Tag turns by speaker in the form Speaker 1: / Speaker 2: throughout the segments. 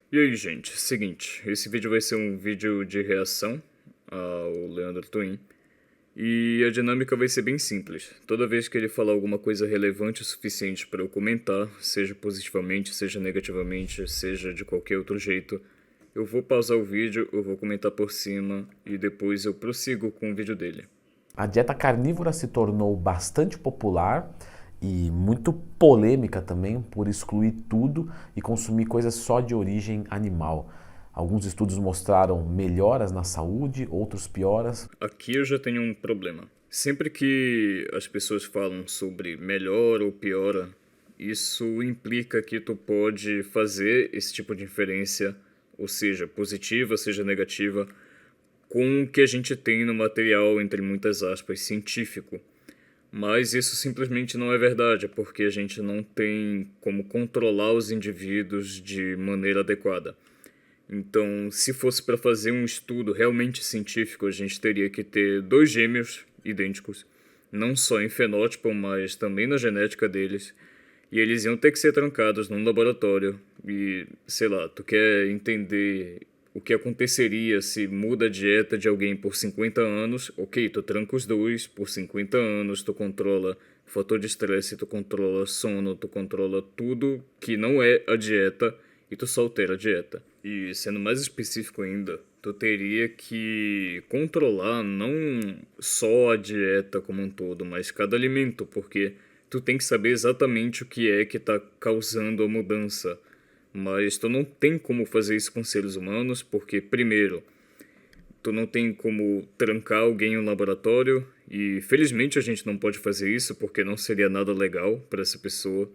Speaker 1: E aí, gente, seguinte, esse vídeo vai ser um vídeo de reação ao Leandro Twin e a dinâmica vai ser bem simples. Toda vez que ele falar alguma coisa relevante o suficiente para eu comentar, seja positivamente, seja negativamente, seja de qualquer outro jeito, eu vou pausar o vídeo, eu vou comentar por cima e depois eu prossigo com o vídeo dele.
Speaker 2: A dieta carnívora se tornou bastante popular e muito polêmica também por excluir tudo e consumir coisas só de origem animal. Alguns estudos mostraram melhoras na saúde, outros pioras.
Speaker 1: Aqui eu já tenho um problema. Sempre que as pessoas falam sobre melhora ou piora, isso implica que tu pode fazer esse tipo de inferência, ou seja, positiva, seja negativa, com o que a gente tem no material, entre muitas aspas, científico. Mas isso simplesmente não é verdade, porque a gente não tem como controlar os indivíduos de maneira adequada. Então, se fosse para fazer um estudo realmente científico, a gente teria que ter dois gêmeos idênticos, não só em fenótipo, mas também na genética deles, e eles iam ter que ser trancados num laboratório. E, sei lá, tu quer entender o que aconteceria se muda a dieta de alguém por 50 anos, ok, tu tranca os dois, por 50 anos tu controla fator de estresse, tu controla sono, tu controla tudo que não é a dieta e tu só altera a dieta. E sendo mais específico ainda, tu teria que controlar não só a dieta como um todo, mas cada alimento, porque tu tem que saber exatamente o que é que está causando a mudança. Mas tu não tem como fazer isso com seres humanos, porque, primeiro, tu não tem como trancar alguém em um laboratório, e felizmente a gente não pode fazer isso, porque não seria nada legal para essa pessoa.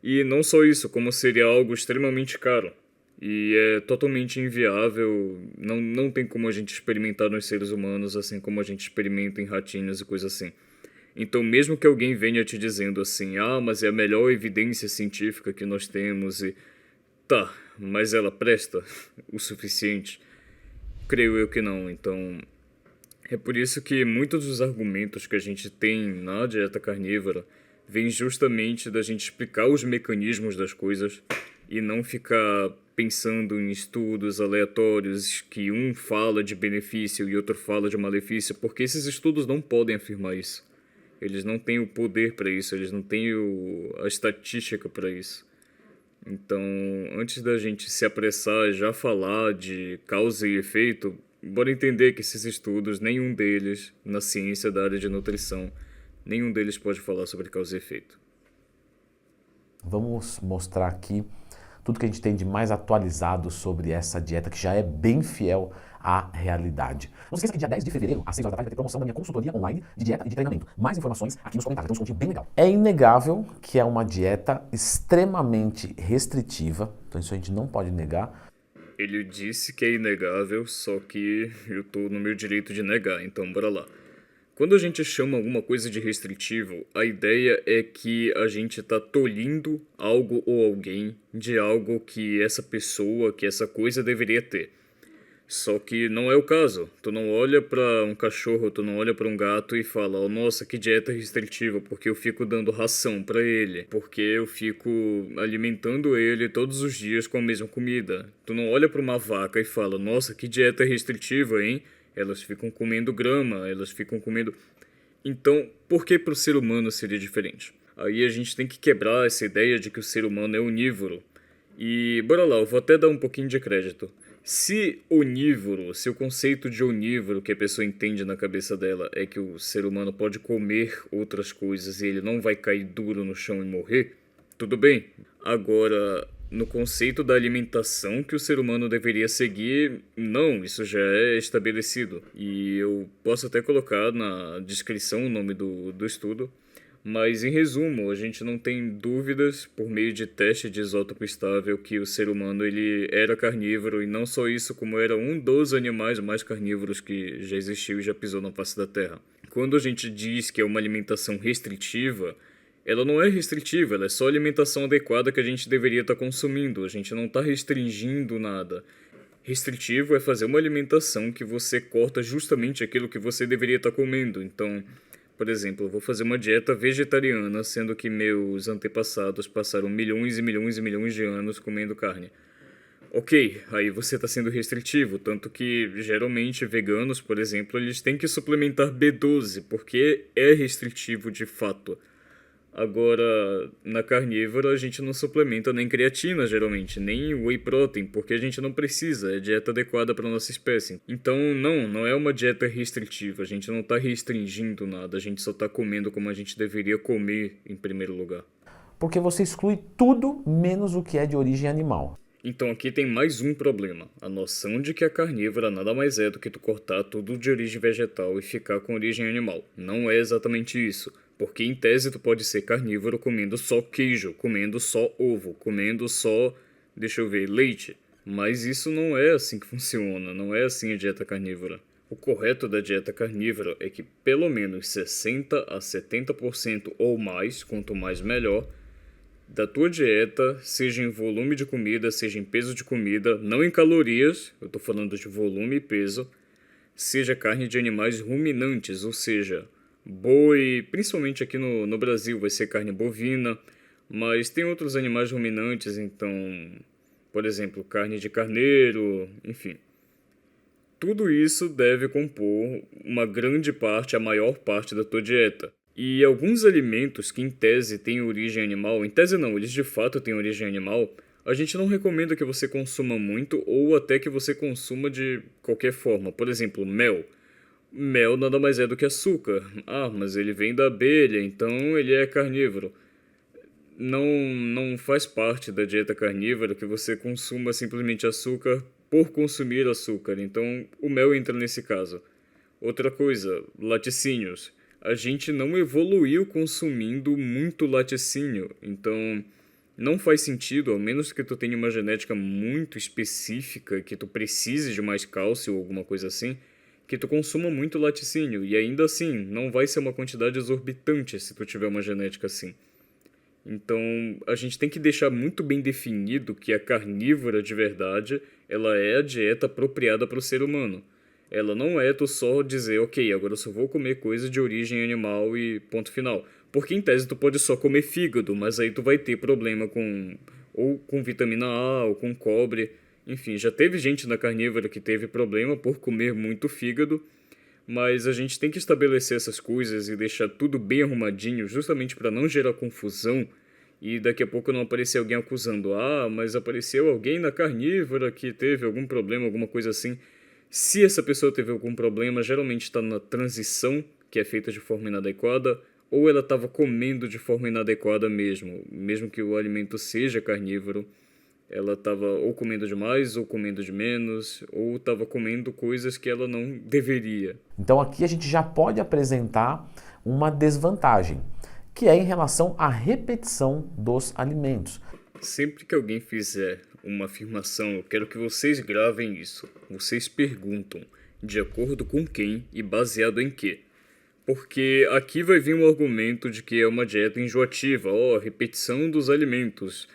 Speaker 1: E não só isso, como seria algo extremamente caro. E é totalmente inviável, não tem como a gente experimentar nos seres humanos assim como a gente experimenta em ratinhos e coisa assim. Então, mesmo que alguém venha te dizendo assim, ah, mas é a melhor evidência científica que nós temos e... Tá, mas ela presta o suficiente? Creio eu que não, então... É por isso que muitos dos argumentos que a gente tem na dieta carnívora vêm justamente da gente explicar os mecanismos das coisas e não ficar pensando em estudos aleatórios que um fala de benefício e outro fala de malefício, porque esses estudos não podem afirmar isso. Eles não têm o poder para isso, eles não têm a estatística para isso. Então, antes da gente se apressar e já falar de causa e efeito, bora entender que esses estudos, nenhum deles, na ciência da área de nutrição, nenhum deles pode falar sobre causa e efeito.
Speaker 2: Vamos mostrar aqui tudo que a gente tem de mais atualizado sobre essa dieta que já é bem fiel à realidade. Não se esqueça que dia 10 de fevereiro, às 6 horas da tarde, vai ter promoção da minha consultoria online de dieta e de treinamento. Mais informações aqui nos comentários, tem um descontinho bem legal. É inegável que é uma dieta extremamente restritiva, então isso a gente não pode negar.
Speaker 1: Ele disse que é inegável, só que eu tô no meu direito de negar, então bora lá. Quando a gente chama alguma coisa de restritivo, a ideia é que a gente está tolhindo algo ou alguém de algo que essa pessoa, que essa coisa deveria ter. Só que não é o caso. Tu não olha pra um cachorro, tu não olha pra um gato e fala, oh, nossa, que dieta restritiva, porque eu fico dando ração pra ele, porque eu fico alimentando ele todos os dias com a mesma comida. Tu não olha pra uma vaca e fala, nossa, que dieta restritiva, hein? Elas ficam comendo grama, elas ficam comendo... Então, por que pro ser humano seria diferente? Aí a gente tem que quebrar essa ideia de que o ser humano é onívoro. E bora lá, eu vou até dar um pouquinho de crédito. Se onívoro, se o conceito de onívoro que a pessoa entende na cabeça dela é que o ser humano pode comer outras coisas e ele não vai cair duro no chão e morrer, tudo bem. Agora, no conceito da alimentação que o ser humano deveria seguir, não, isso já é estabelecido. E eu posso até colocar na descrição o nome do estudo. Mas, em resumo, a gente não tem dúvidas, por meio de teste de isótopo estável, que o ser humano ele era carnívoro, e não só isso, como era um dos animais mais carnívoros que já existiu e já pisou na face da Terra. Quando a gente diz que é uma alimentação restritiva, ela não é restritiva, ela é só a alimentação adequada que a gente deveria estar consumindo. A gente não está restringindo nada. Restritivo é fazer uma alimentação que você corta justamente aquilo que você deveria estar comendo. Então, por exemplo, eu vou fazer uma dieta vegetariana, sendo que meus antepassados passaram milhões e milhões e milhões de anos comendo carne. Ok, aí você está sendo restritivo, tanto que geralmente veganos, por exemplo, eles têm que suplementar B12, porque é restritivo de fato. Agora, na carnívora a gente não suplementa nem creatina, geralmente, nem whey protein, porque a gente não precisa, é dieta adequada para nossa espécie. Então, não é uma dieta restritiva, a gente não está restringindo nada, a gente só está comendo como a gente deveria comer em primeiro lugar.
Speaker 2: Porque você exclui tudo menos o que é de origem animal.
Speaker 1: Então aqui tem mais um problema, a noção de que a carnívora nada mais é do que tu cortar tudo de origem vegetal e ficar com origem animal. Não é exatamente isso, porque em tese tu pode ser carnívoro comendo só queijo, comendo só ovo, comendo só, deixa eu ver, leite. Mas isso não é assim que funciona, não é assim a dieta carnívora. O correto da dieta carnívora é que pelo menos 60 a 70% ou mais, quanto mais melhor, da tua dieta, seja em volume de comida, seja em peso de comida, não em calorias, eu estou falando de volume e peso, seja carne de animais ruminantes, ou seja, boi, principalmente aqui no Brasil vai ser carne bovina, mas tem outros animais ruminantes, então, por exemplo, carne de carneiro, enfim. Tudo isso deve compor uma grande parte, a maior parte da tua dieta. E alguns alimentos que em tese têm origem animal, em tese não, eles de fato têm origem animal, a gente não recomenda que você consuma muito ou até que você consuma de qualquer forma. Por exemplo, mel. Mel nada mais é do que açúcar. Ah, mas ele vem da abelha, então ele é carnívoro. Não faz parte da dieta carnívora que você consuma simplesmente açúcar por consumir açúcar. Então, o mel entra nesse caso. Outra coisa, laticínios. A gente não evoluiu consumindo muito laticínio, então não faz sentido, ao menos que tu tenha uma genética muito específica, que tu precise de mais cálcio ou alguma coisa assim, que tu consuma muito laticínio. E ainda assim, não vai ser uma quantidade exorbitante se tu tiver uma genética assim. Então, a gente tem que deixar muito bem definido que a carnívora de verdade, ela é a dieta apropriada para o ser humano. Ela não é tu só dizer, ok, agora eu só vou comer coisa de origem animal e ponto final. Porque em tese tu pode só comer fígado, mas aí tu vai ter problema com ou com vitamina A ou com cobre. Enfim, já teve gente na carnívora que teve problema por comer muito fígado, mas a gente tem que estabelecer essas coisas e deixar tudo bem arrumadinho, justamente para não gerar confusão e daqui a pouco não aparecer alguém acusando, ah, mas apareceu alguém na carnívora que teve algum problema, alguma coisa assim. Se essa pessoa teve algum problema, geralmente está na transição, que é feita de forma inadequada, ou ela estava comendo de forma inadequada mesmo, mesmo que o alimento seja carnívoro, ela estava ou comendo demais, ou comendo de menos, ou estava comendo coisas que ela não deveria.
Speaker 2: Então aqui a gente já pode apresentar uma desvantagem, que é em relação à repetição dos alimentos.
Speaker 1: Sempre que alguém fizer uma afirmação, eu quero que vocês gravem isso. Vocês perguntam de acordo com quem e baseado em quê. Porque aqui vai vir um argumento de que é uma dieta enjoativa, repetição dos alimentos.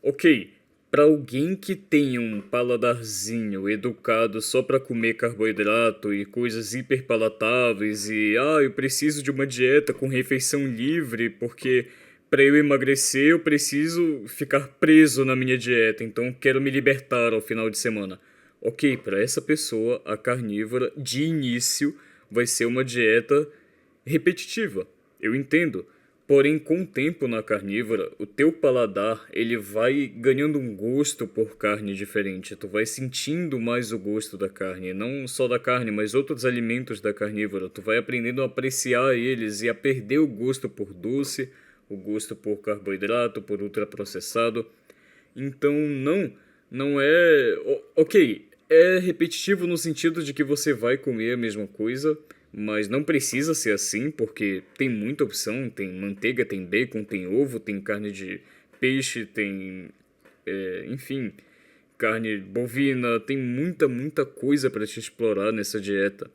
Speaker 1: Ok, para alguém que tem um paladarzinho educado só para comer carboidrato e coisas hiperpalatáveis e eu preciso de uma dieta com refeição livre porque para eu emagrecer eu preciso ficar preso na minha dieta, então quero me libertar ao final de semana. Ok, para essa pessoa a carnívora de início vai ser uma dieta repetitiva. Eu entendo. Porém, com o tempo na carnívora, o teu paladar ele vai ganhando um gosto por carne diferente. Tu vai sentindo mais o gosto da carne, não só da carne, mas outros alimentos da carnívora. Tu vai aprendendo a apreciar eles e a perder o gosto por doce, o gosto por carboidrato, por ultraprocessado. Então, não é... Ok, é repetitivo no sentido de que você vai comer a mesma coisa, mas não precisa ser assim, porque tem muita opção, tem manteiga, tem bacon, tem ovo, tem carne de peixe, tem, enfim, carne bovina, tem muita coisa para te explorar nessa dieta.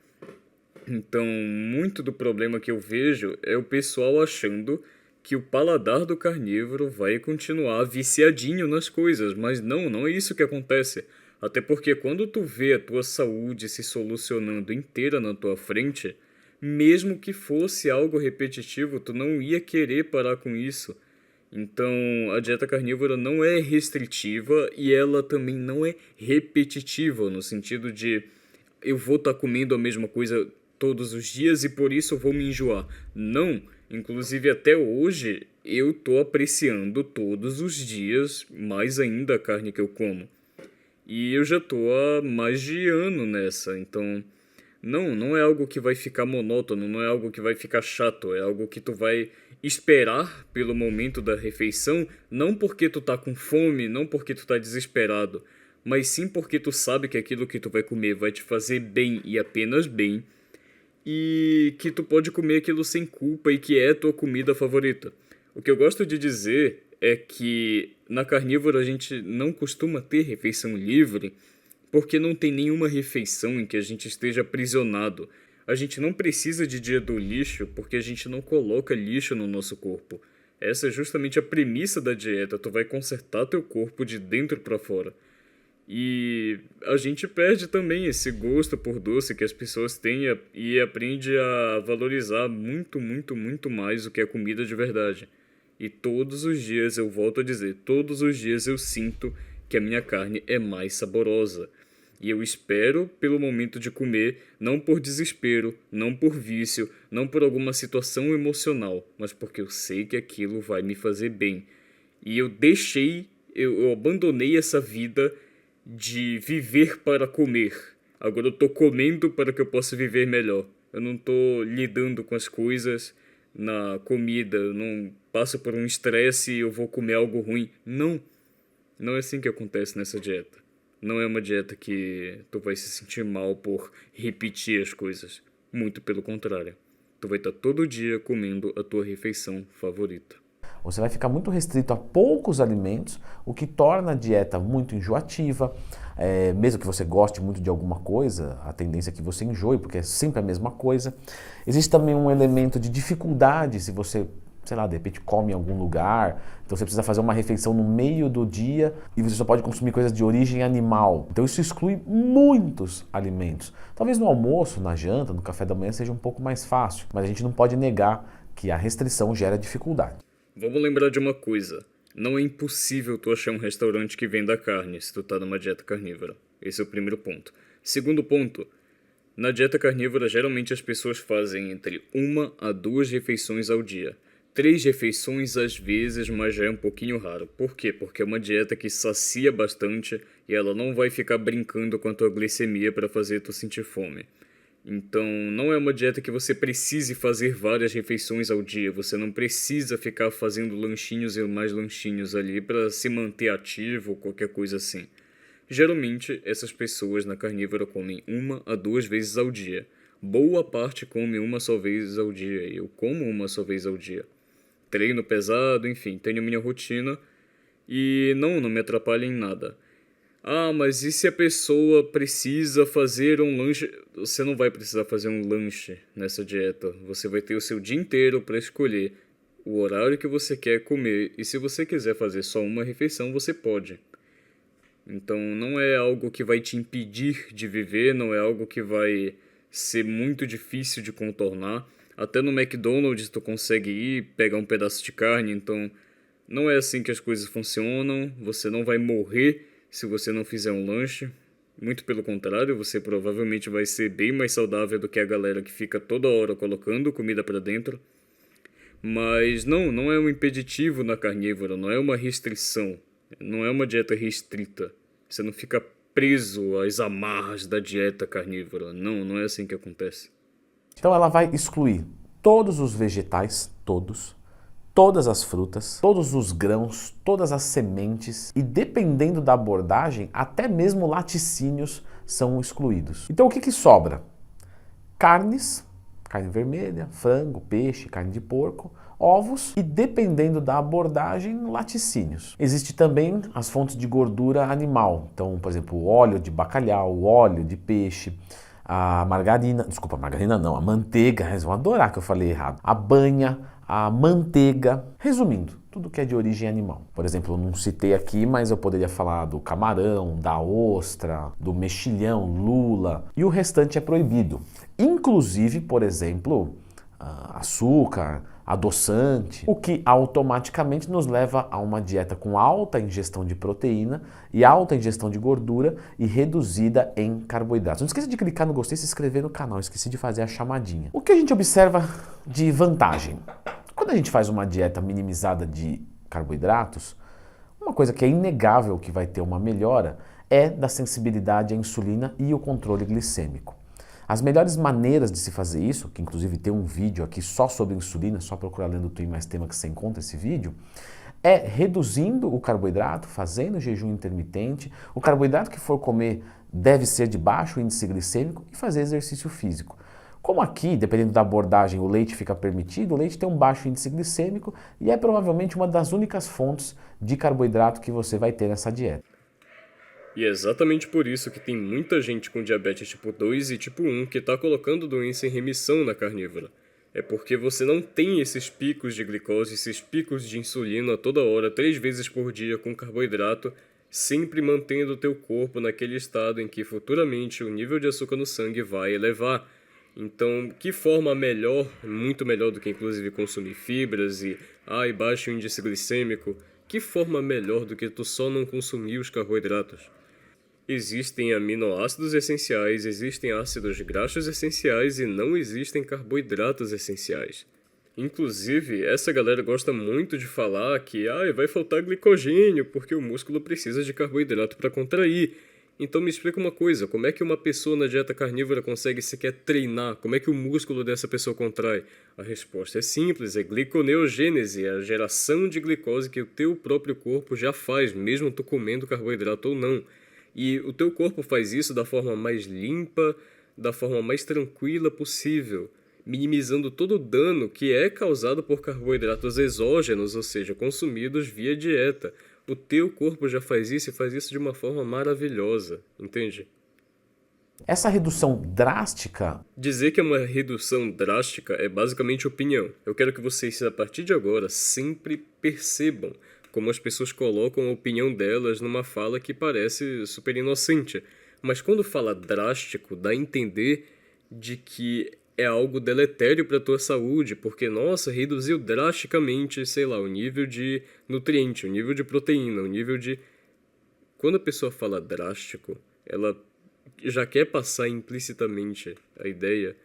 Speaker 1: Então, muito do problema que eu vejo é o pessoal achando que o paladar do carnívoro vai continuar viciadinho nas coisas, mas não é isso que acontece. Até porque quando tu vê a tua saúde se solucionando inteira na tua frente, mesmo que fosse algo repetitivo, tu não ia querer parar com isso. Então, a dieta carnívora não é restritiva e ela também não é repetitiva, no sentido de eu vou estar comendo a mesma coisa todos os dias e por isso eu vou me enjoar. Não, inclusive até hoje eu tô apreciando todos os dias mais ainda a carne que eu como. E eu já tô há mais de ano nessa, então não é algo que vai ficar monótono, não é algo que vai ficar chato, é algo que tu vai esperar pelo momento da refeição, não porque tu tá com fome, não porque tu tá desesperado, mas sim porque tu sabe que aquilo que tu vai comer vai te fazer bem e apenas bem, e que tu pode comer aquilo sem culpa e que é tua comida favorita. O que eu gosto de dizer é que na carnívora a gente não costuma ter refeição livre porque não tem nenhuma refeição em que a gente esteja aprisionado. A gente não precisa de dia do lixo porque a gente não coloca lixo no nosso corpo. Essa é justamente a premissa da dieta, tu vai consertar teu corpo de dentro para fora. E a gente perde também esse gosto por doce que as pessoas têm e aprende a valorizar muito, muito, muito mais o que é comida de verdade. E todos os dias, eu volto a dizer, todos os dias eu sinto que a minha carne é mais saborosa. E eu espero pelo momento de comer, não por desespero, não por vício, não por alguma situação emocional, mas porque eu sei que aquilo vai me fazer bem. E eu abandonei essa vida de viver para comer. Agora eu tô comendo para que eu possa viver melhor. Eu não tô lidando com as coisas na comida, eu não passo por um estresse e eu vou comer algo ruim. Não é assim que acontece nessa dieta. Não é uma dieta que tu vai se sentir mal por repetir as coisas. Muito pelo contrário. Tu vai estar todo dia comendo a tua refeição favorita.
Speaker 2: Você vai ficar muito restrito a poucos alimentos, o que torna a dieta muito enjoativa. Mesmo que você goste muito de alguma coisa, a tendência é que você enjoe, porque é sempre a mesma coisa. Existe também um elemento de dificuldade se você, sei lá, de repente come em algum lugar, então você precisa fazer uma refeição no meio do dia e você só pode consumir coisas de origem animal. Então isso exclui muitos alimentos. Talvez no almoço, na janta, no café da manhã seja um pouco mais fácil, mas a gente não pode negar que a restrição gera dificuldade.
Speaker 1: Vamos lembrar de uma coisa. Não é impossível tu achar um restaurante que venda carne se tu tá numa dieta carnívora. Esse é o primeiro ponto. Segundo ponto, na dieta carnívora geralmente as pessoas fazem entre 1 a 2 refeições ao dia. 3 refeições às vezes, mas já é um pouquinho raro. Por quê? Porque é uma dieta que sacia bastante e ela não vai ficar brincando com a tua glicemia para fazer tu sentir fome. Então, não é uma dieta que você precise fazer várias refeições ao dia. Você não precisa ficar fazendo lanchinhos e mais lanchinhos ali para se manter ativo ou qualquer coisa assim. Geralmente, essas pessoas na carnívora comem 1 a 2 vezes ao dia. Boa parte come uma só vez ao dia. Eu como uma só vez ao dia. Treino pesado, enfim, tenho minha rotina e não me atrapalha em nada. Ah, mas e se a pessoa precisa fazer um lanche? Você não vai precisar fazer um lanche nessa dieta. Você vai ter o seu dia inteiro para escolher o horário que você quer comer. E se você quiser fazer só uma refeição, você pode. Então não é algo que vai te impedir de viver, não é algo que vai ser muito difícil de contornar. Até no McDonald's tu consegue ir, pegar um pedaço de carne, então não é assim que as coisas funcionam. Você não vai morrer se você não fizer um lanche. Muito pelo contrário, você provavelmente vai ser bem mais saudável do que a galera que fica toda hora colocando comida para dentro. Mas não é um impeditivo na carnívora, não é uma restrição, não é uma dieta restrita. Você não fica preso às amarras da dieta carnívora. Não é assim que acontece.
Speaker 2: Então ela vai excluir todos os vegetais, todas as frutas, todos os grãos, todas as sementes e, dependendo da abordagem, até mesmo laticínios são excluídos. Então o que sobra? Carnes, carne vermelha, frango, peixe, carne de porco, ovos e, dependendo da abordagem, laticínios. Existe também as fontes de gordura animal, então, por exemplo, o óleo de bacalhau, o óleo de peixe, a margarina, desculpa, margarina não, a manteiga, eles vão adorar que eu falei errado, a banha, a manteiga, resumindo, tudo que é de origem animal. Por exemplo, eu não citei aqui, mas eu poderia falar do camarão, da ostra, do mexilhão, lula, e o restante é proibido. Inclusive, por exemplo, açúcar, adoçante, o que automaticamente nos leva a uma dieta com alta ingestão de proteína e alta ingestão de gordura e reduzida em carboidratos. Não esqueça de clicar no gostei e se inscrever no canal, esqueci de fazer a chamadinha. O que a gente observa de vantagem? Quando a gente faz uma dieta minimizada de carboidratos, uma coisa que é inegável que vai ter uma melhora é da sensibilidade à insulina e o controle glicêmico. As melhores maneiras de se fazer isso, que inclusive tem um vídeo aqui só sobre insulina, só procurar Lendo Twin Mais Tema que você encontra esse vídeo, é reduzindo o carboidrato, fazendo jejum intermitente. O carboidrato que for comer deve ser de baixo índice glicêmico e fazer exercício físico. Como aqui, dependendo da abordagem, o leite fica permitido, o leite tem um baixo índice glicêmico e é provavelmente uma das únicas fontes de carboidrato que você vai ter nessa dieta.
Speaker 1: E é exatamente por isso que tem muita gente com diabetes tipo 2 e tipo 1 que está colocando doença em remissão na carnívora. É porque você não tem esses picos de glicose, esses picos de insulina toda hora, 3 vezes por dia com carboidrato, sempre mantendo o teu corpo naquele estado em que futuramente o nível de açúcar no sangue vai elevar. Então, que forma melhor, muito melhor do que inclusive consumir fibras e baixo índice glicêmico, que forma melhor do que tu só não consumir os carboidratos? Existem aminoácidos essenciais, existem ácidos graxos essenciais e não existem carboidratos essenciais. Inclusive, essa galera gosta muito de falar que vai faltar glicogênio porque o músculo precisa de carboidrato para contrair. Então me explica uma coisa, como é que uma pessoa na dieta carnívora consegue sequer treinar? Como é que o músculo dessa pessoa contrai? A resposta é simples, é gliconeogênese, é a geração de glicose que o teu próprio corpo já faz, mesmo tu comendo carboidrato ou não. E o teu corpo faz isso da forma mais limpa, da forma mais tranquila possível, minimizando todo o dano que é causado por carboidratos exógenos, ou seja, consumidos via dieta. O teu corpo já faz isso e faz isso de uma forma maravilhosa, entende?
Speaker 2: Essa redução drástica...
Speaker 1: Dizer que é uma redução drástica é basicamente opinião. Eu quero que vocês, a partir de agora, sempre percebam como as pessoas colocam a opinião delas numa fala que parece super inocente. Mas quando fala drástico, dá a entender de que é algo deletério para a tua saúde, porque, nossa, reduziu drasticamente, sei lá, o nível de nutriente, o nível de proteína, o nível de... Quando a pessoa fala drástico, ela já quer passar implicitamente a ideia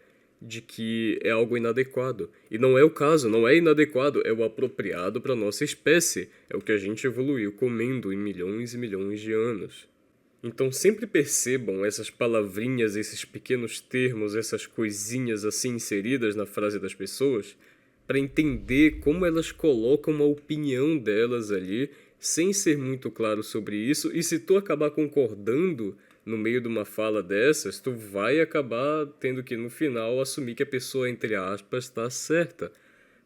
Speaker 1: de que é algo inadequado. E não é o caso, não é inadequado, é o apropriado para a nossa espécie. É o que a gente evoluiu comendo em milhões e milhões de anos. Então sempre percebam essas palavrinhas, esses pequenos termos, essas coisinhas assim inseridas na frase das pessoas, para entender como elas colocam a opinião delas ali, sem ser muito claro sobre isso, e se tu acabar concordando no meio de uma fala dessas, tu vai acabar tendo que, no final, assumir que a pessoa, entre aspas, está certa.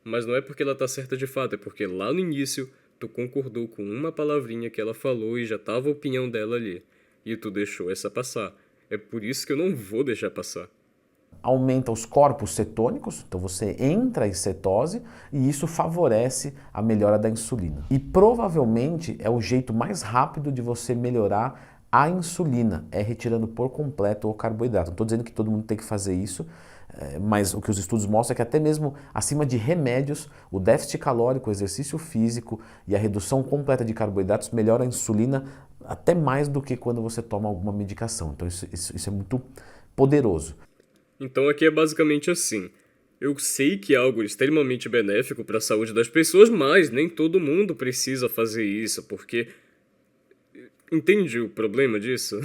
Speaker 1: Mas não é porque ela está certa de fato, é porque lá no início tu concordou com uma palavrinha que ela falou e já estava a opinião dela ali. E tu deixou essa passar. É por isso que eu não vou deixar passar.
Speaker 2: Aumenta os corpos cetônicos, então você entra em cetose e isso favorece a melhora da insulina. E provavelmente é o jeito mais rápido de você melhorar a insulina, é retirando por completo o carboidrato. Não estou dizendo que todo mundo tem que fazer isso, mas o que os estudos mostram é que até mesmo acima de remédios, o déficit calórico, o exercício físico e a redução completa de carboidratos melhora a insulina até mais do que quando você toma alguma medicação. Então isso é muito poderoso.
Speaker 1: Então aqui é basicamente assim. Eu sei que é algo extremamente benéfico para a saúde das pessoas, mas nem todo mundo precisa fazer isso, porque... Entende o problema disso?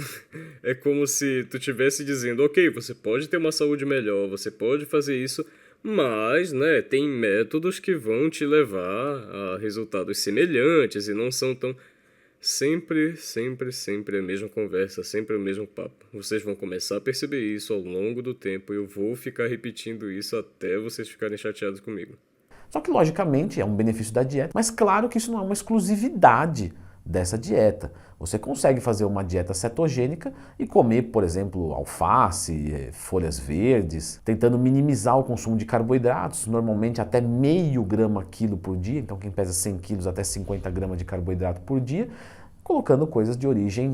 Speaker 1: É como se tu estivesse dizendo, ok, você pode ter uma saúde melhor, você pode fazer isso, mas, né, tem métodos que vão te levar a resultados semelhantes e não são tão... Sempre a mesma conversa, sempre o mesmo papo. Vocês vão começar a perceber isso ao longo do tempo e eu vou ficar repetindo isso até vocês ficarem chateados comigo.
Speaker 2: Só que, logicamente, é um benefício da dieta, mas claro que isso não é uma exclusividade dessa dieta. Você consegue fazer uma dieta cetogênica e comer, por exemplo, alface, folhas verdes, tentando minimizar o consumo de carboidratos, normalmente até meio grama quilo por dia, então quem pesa 100 quilos até 50 gramas de carboidrato por dia, colocando coisas de origem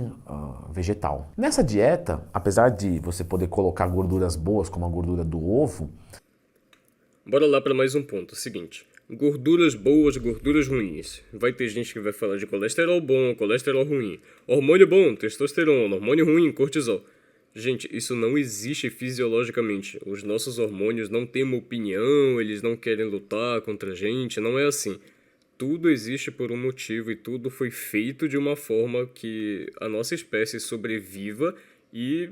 Speaker 2: vegetal. Nessa dieta, apesar de você poder colocar gorduras boas, como a gordura do ovo...
Speaker 1: Bora lá para mais um ponto. Seguinte,
Speaker 3: gorduras boas, gorduras ruins. Vai ter gente que vai falar de colesterol bom, colesterol ruim. Hormônio bom, testosterona. Hormônio ruim, cortisol. Gente, isso não existe fisiologicamente. Os nossos hormônios não têm uma opinião, eles não querem lutar contra a gente, não é assim. Tudo existe por um motivo e tudo foi feito de uma forma que a nossa espécie sobreviva e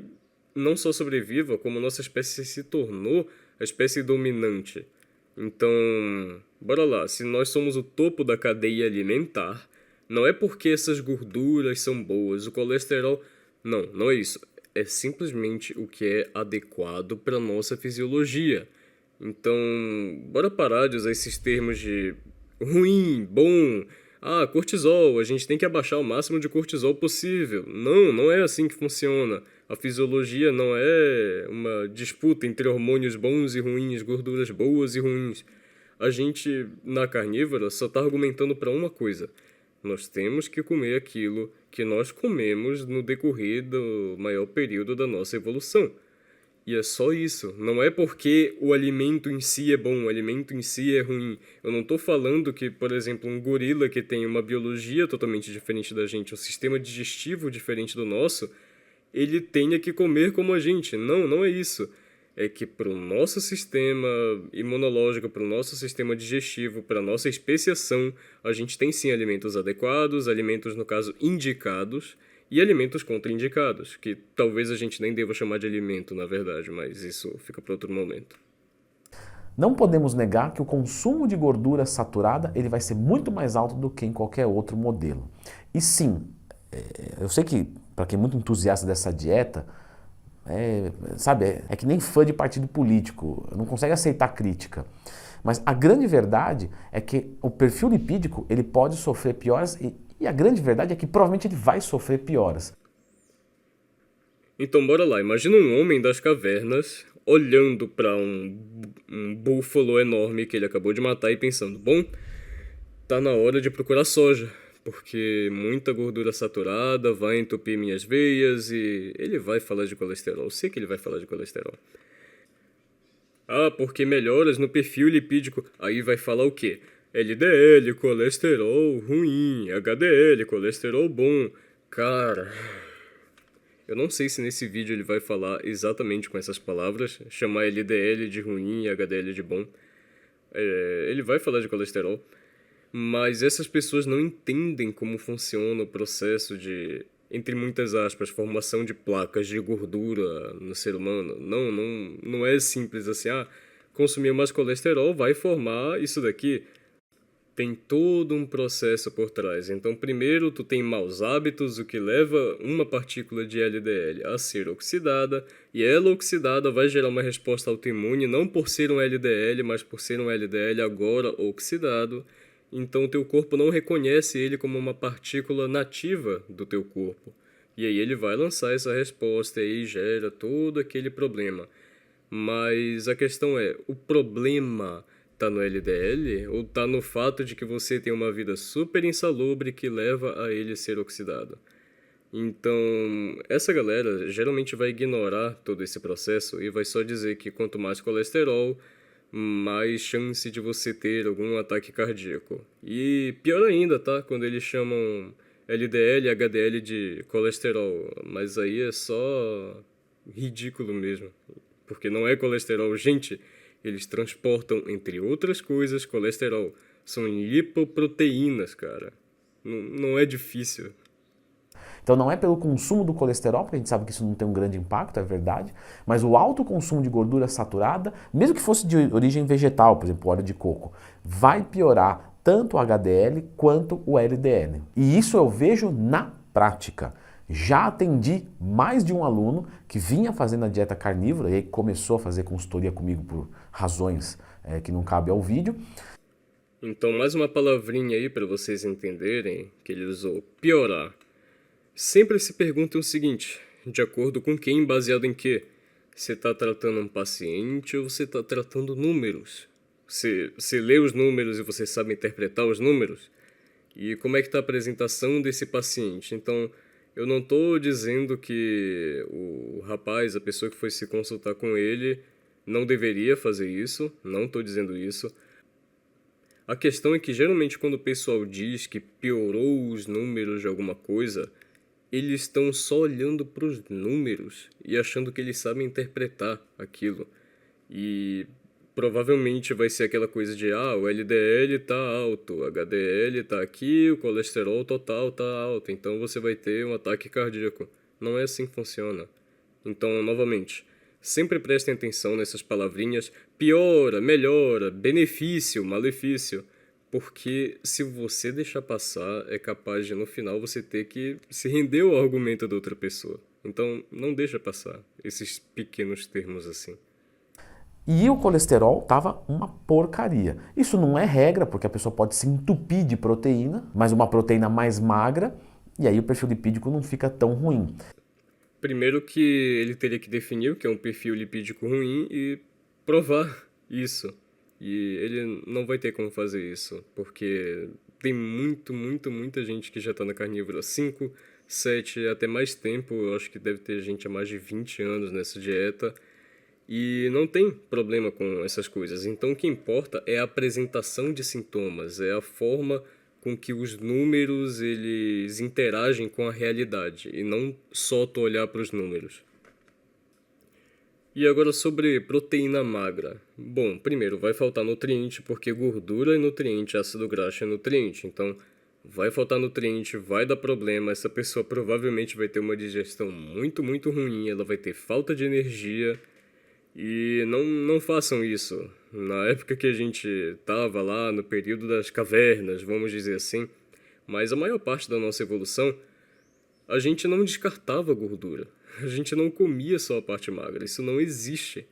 Speaker 3: não só sobreviva, como a nossa espécie se tornou a espécie dominante. Então, bora lá, se nós somos o topo da cadeia alimentar, não é porque essas gorduras são boas, o colesterol. Não, não é isso. É simplesmente o que é adequado para nossa fisiologia. Então, bora parar de usar esses termos de ruim, bom. Ah, cortisol, a gente tem que abaixar o máximo de cortisol possível. Não, não é assim que funciona. A fisiologia não é uma disputa entre hormônios bons e ruins, gorduras boas e ruins. A gente, na carnívora, só está argumentando para uma coisa. Nós temos que comer aquilo que nós comemos no decorrer do maior período da nossa evolução. E é só isso. Não é porque o alimento em si é bom, o alimento em si é ruim. Eu não estou falando que, por exemplo, um gorila que tem uma biologia totalmente diferente da gente, um sistema digestivo diferente do nosso, ele tenha que comer como a gente. Não, não é isso. É que para o nosso sistema imunológico, para o nosso sistema digestivo, para a nossa especiação, a gente tem sim alimentos adequados, alimentos, no caso, indicados, e alimentos contraindicados, que talvez a gente nem deva chamar de alimento, na verdade, mas isso fica para outro momento.
Speaker 2: Não podemos negar que o consumo de gordura saturada ele vai ser muito mais alto do que em qualquer outro modelo. E sim, eu sei que para quem é muito entusiasta dessa dieta, é que nem fã de partido político, não consegue aceitar crítica. Mas a grande verdade é que o perfil lipídico ele pode sofrer pioras e a grande verdade é que provavelmente ele vai sofrer pioras.
Speaker 3: Então bora lá, imagina um homem das cavernas olhando para um búfalo enorme que ele acabou de matar e pensando, bom, tá na hora de procurar soja, porque muita gordura saturada vai entupir minhas veias e ele vai falar de colesterol, eu sei que ele vai falar de colesterol. Ah, porque melhoras no perfil lipídico, aí vai falar o quê? LDL, colesterol ruim, HDL, colesterol bom. Cara, eu não sei se nesse vídeo ele vai falar exatamente com essas palavras, chamar LDL de ruim e HDL de bom. Ele vai falar de colesterol, mas essas pessoas não entendem como funciona o processo de, entre muitas aspas, formação de placas de gordura no ser humano. Não é simples assim, consumir mais colesterol vai formar isso daqui. Tem todo um processo por trás. Então, primeiro, tu tem maus hábitos, o que leva uma partícula de LDL a ser oxidada, e ela oxidada vai gerar uma resposta autoimune, não por ser um LDL, mas por ser um LDL agora oxidado. Então, o teu corpo não reconhece ele como uma partícula nativa do teu corpo. E aí ele vai lançar essa resposta e aí gera todo aquele problema. Mas a questão é, o problema tá no LDL ou tá no fato de que você tem uma vida super insalubre que leva a ele ser oxidado? Então, essa galera geralmente vai ignorar todo esse processo e vai só dizer que quanto mais colesterol, mais chance de você ter algum ataque cardíaco. E pior ainda, tá? Quando eles chamam LDL e HDL de colesterol, mas aí é só ridículo mesmo, porque não é colesterol, gente. Eles transportam, entre outras coisas, colesterol. São lipoproteínas, cara. Não é difícil.
Speaker 2: Então não é pelo consumo do colesterol, porque a gente sabe que isso não tem um grande impacto, é verdade, mas o alto consumo de gordura saturada, mesmo que fosse de origem vegetal, por exemplo, óleo de coco, vai piorar tanto o HDL quanto o LDL. E isso eu vejo na prática. Já atendi mais de um aluno que vinha fazendo a dieta carnívora e começou a fazer consultoria comigo por razões que não cabem ao vídeo.
Speaker 3: Então, mais uma palavrinha aí para vocês entenderem que ele usou, piorar. Sempre se perguntem o seguinte, de acordo com quem, baseado em quê? Você está tratando um paciente ou você está tratando números? Você lê os números e você sabe interpretar os números? E como é que está a apresentação desse paciente? Então, eu não estou dizendo que o rapaz, a pessoa que foi se consultar com ele, não deveria fazer isso. Não estou dizendo isso. A questão é que geralmente quando o pessoal diz que piorou os números de alguma coisa, eles estão só olhando para os números e achando que eles sabem interpretar aquilo. E provavelmente vai ser aquela coisa de, o LDL tá alto, o HDL tá aqui, o colesterol total tá alto, então você vai ter um ataque cardíaco. Não é assim que funciona. Então, novamente, sempre prestem atenção nessas palavrinhas: piora, melhora, benefício, malefício. Porque se você deixar passar, é capaz de no final você ter que se render ao argumento da outra pessoa. Então, não deixa passar esses pequenos termos assim.
Speaker 2: E o colesterol estava uma porcaria. Isso não é regra, porque a pessoa pode se entupir de proteína, mas uma proteína mais magra, e aí o perfil lipídico não fica tão ruim.
Speaker 3: Primeiro que ele teria que definir o que é um perfil lipídico ruim e provar isso. E ele não vai ter como fazer isso, porque tem muita gente que já está na carnívora há 5, 7, até mais tempo. Eu acho que deve ter gente há mais de 20 anos nessa dieta. E não tem problema com essas coisas. Então o que importa é a apresentação de sintomas, é a forma com que os números eles interagem com a realidade e não só tu olhar para os números. E agora sobre proteína magra. Bom, primeiro vai faltar nutriente porque gordura é nutriente, ácido graxo é nutriente. Então vai faltar nutriente, vai dar problema, essa pessoa provavelmente vai ter uma digestão muito ruim, ela vai ter falta de energia. E não façam isso. Na época que a gente estava lá, no período das cavernas, vamos dizer assim, mas a maior parte da nossa evolução, a gente não descartava gordura. A gente não comia só a parte magra. Isso não existe.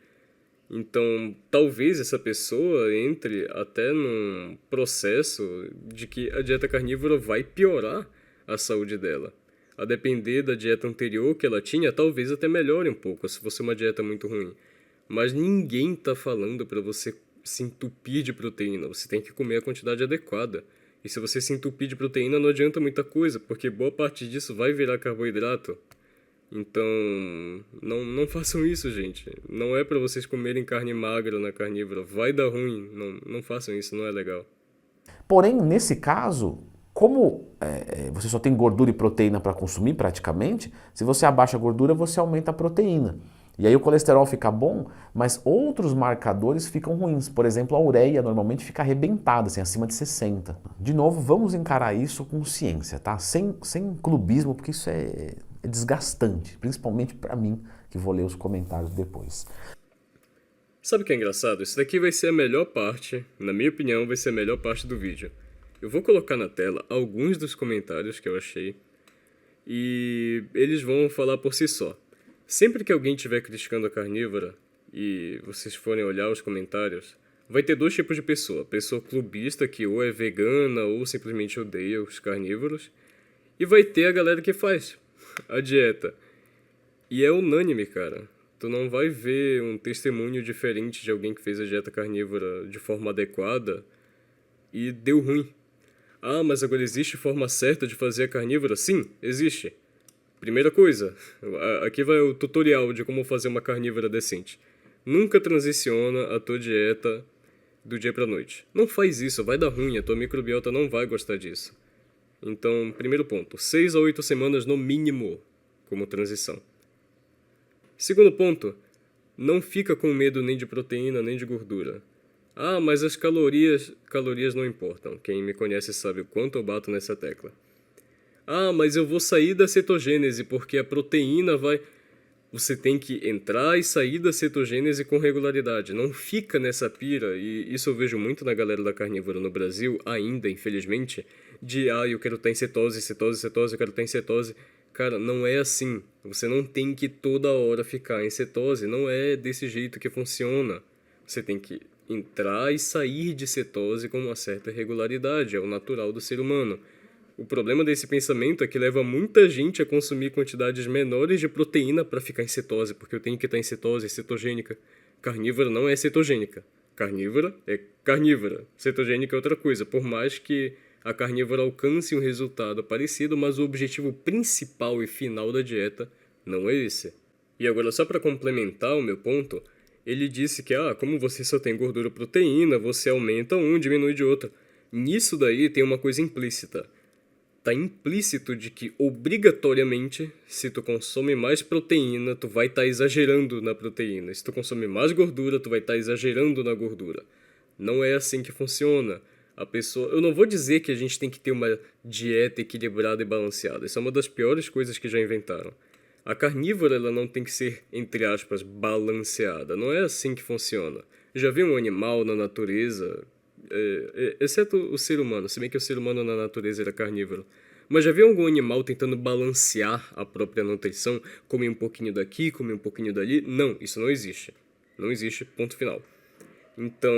Speaker 3: Então, talvez essa pessoa entre até num processo de que a dieta carnívora vai piorar a saúde dela. A depender da dieta anterior que ela tinha, talvez até melhore um pouco, se fosse uma dieta muito ruim. Mas ninguém está falando para você se entupir de proteína. Você tem que comer a quantidade adequada. E se você se entupir de proteína, não adianta muita coisa, porque boa parte disso vai virar carboidrato. Então, não façam isso, gente. Não é para vocês comerem carne magra na carnívora. Vai dar ruim. Não façam isso, não é legal.
Speaker 2: Porém, nesse caso, como você só tem gordura e proteína para consumir praticamente, se você abaixa a gordura, você aumenta a proteína. E aí o colesterol fica bom, mas outros marcadores ficam ruins. Por exemplo, a ureia normalmente fica arrebentada, assim, acima de 60. De novo, vamos encarar isso com ciência, tá? Sem clubismo, porque isso é desgastante, principalmente para mim, que vou ler os comentários depois.
Speaker 3: Sabe o que é engraçado? Isso daqui vai ser a melhor parte, na minha opinião, vai ser a melhor parte do vídeo. Eu vou colocar na tela alguns dos comentários que eu achei e eles vão falar por si só. Sempre que alguém estiver criticando a carnívora e vocês forem olhar os comentários, vai ter dois tipos de pessoa. Pessoa clubista, que ou é vegana ou simplesmente odeia os carnívoros. E vai ter a galera que faz a dieta. E é unânime, cara. Tu não vai ver um testemunho diferente de alguém que fez a dieta carnívora de forma adequada e deu ruim. Mas agora existe forma certa de fazer a carnívora? Sim, existe. Primeira coisa, aqui vai o tutorial de como fazer uma carnívora decente. Nunca transiciona a tua dieta do dia pra noite. Não faz isso, vai dar ruim, a tua microbiota não vai gostar disso. Então, primeiro ponto, 6 a 8 semanas no mínimo como transição. Segundo ponto, não fica com medo nem de proteína nem de gordura. Mas as calorias não importam. Quem me conhece sabe o quanto eu bato nessa tecla. Mas eu vou sair da cetogênese porque a proteína vai... Você tem que entrar e sair da cetogênese com regularidade. Não fica nessa pira, e isso eu vejo muito na galera da carnívora no Brasil, ainda, infelizmente, de eu quero estar em cetose, eu quero estar em cetose. Cara, não é assim. Você não tem que toda hora ficar em cetose. Não é desse jeito que funciona. Você tem que entrar e sair de cetose com uma certa regularidade. É o natural do ser humano. O problema desse pensamento é que leva muita gente a consumir quantidades menores de proteína para ficar em cetose, porque eu tenho que estar em cetose, cetogênica. Carnívora não é cetogênica. Carnívora é carnívora. Cetogênica é outra coisa, por mais que a carnívora alcance um resultado parecido, mas o objetivo principal e final da dieta não é esse. E agora, só para complementar o meu ponto, ele disse que, como você só tem gordura e proteína, você aumenta um, diminui de outro. Nisso daí tem uma coisa implícita. Tá implícito de que, obrigatoriamente, se tu consome mais proteína, tu vai estar exagerando na proteína. Se tu consome mais gordura, tu vai estar exagerando na gordura. Não é assim que funciona. A pessoa... Eu não vou dizer que a gente tem que ter uma dieta equilibrada e balanceada. Isso é uma das piores coisas que já inventaram. A carnívora, ela não tem que ser, entre aspas, balanceada. Não é assim que funciona. Já vi um animal na natureza... exceto o ser humano, se bem que o ser humano na natureza era carnívoro. Mas já viu algum animal tentando balancear a própria nutrição? Comer um pouquinho daqui, comer um pouquinho dali? Não, isso não existe. Não existe, ponto final. Então,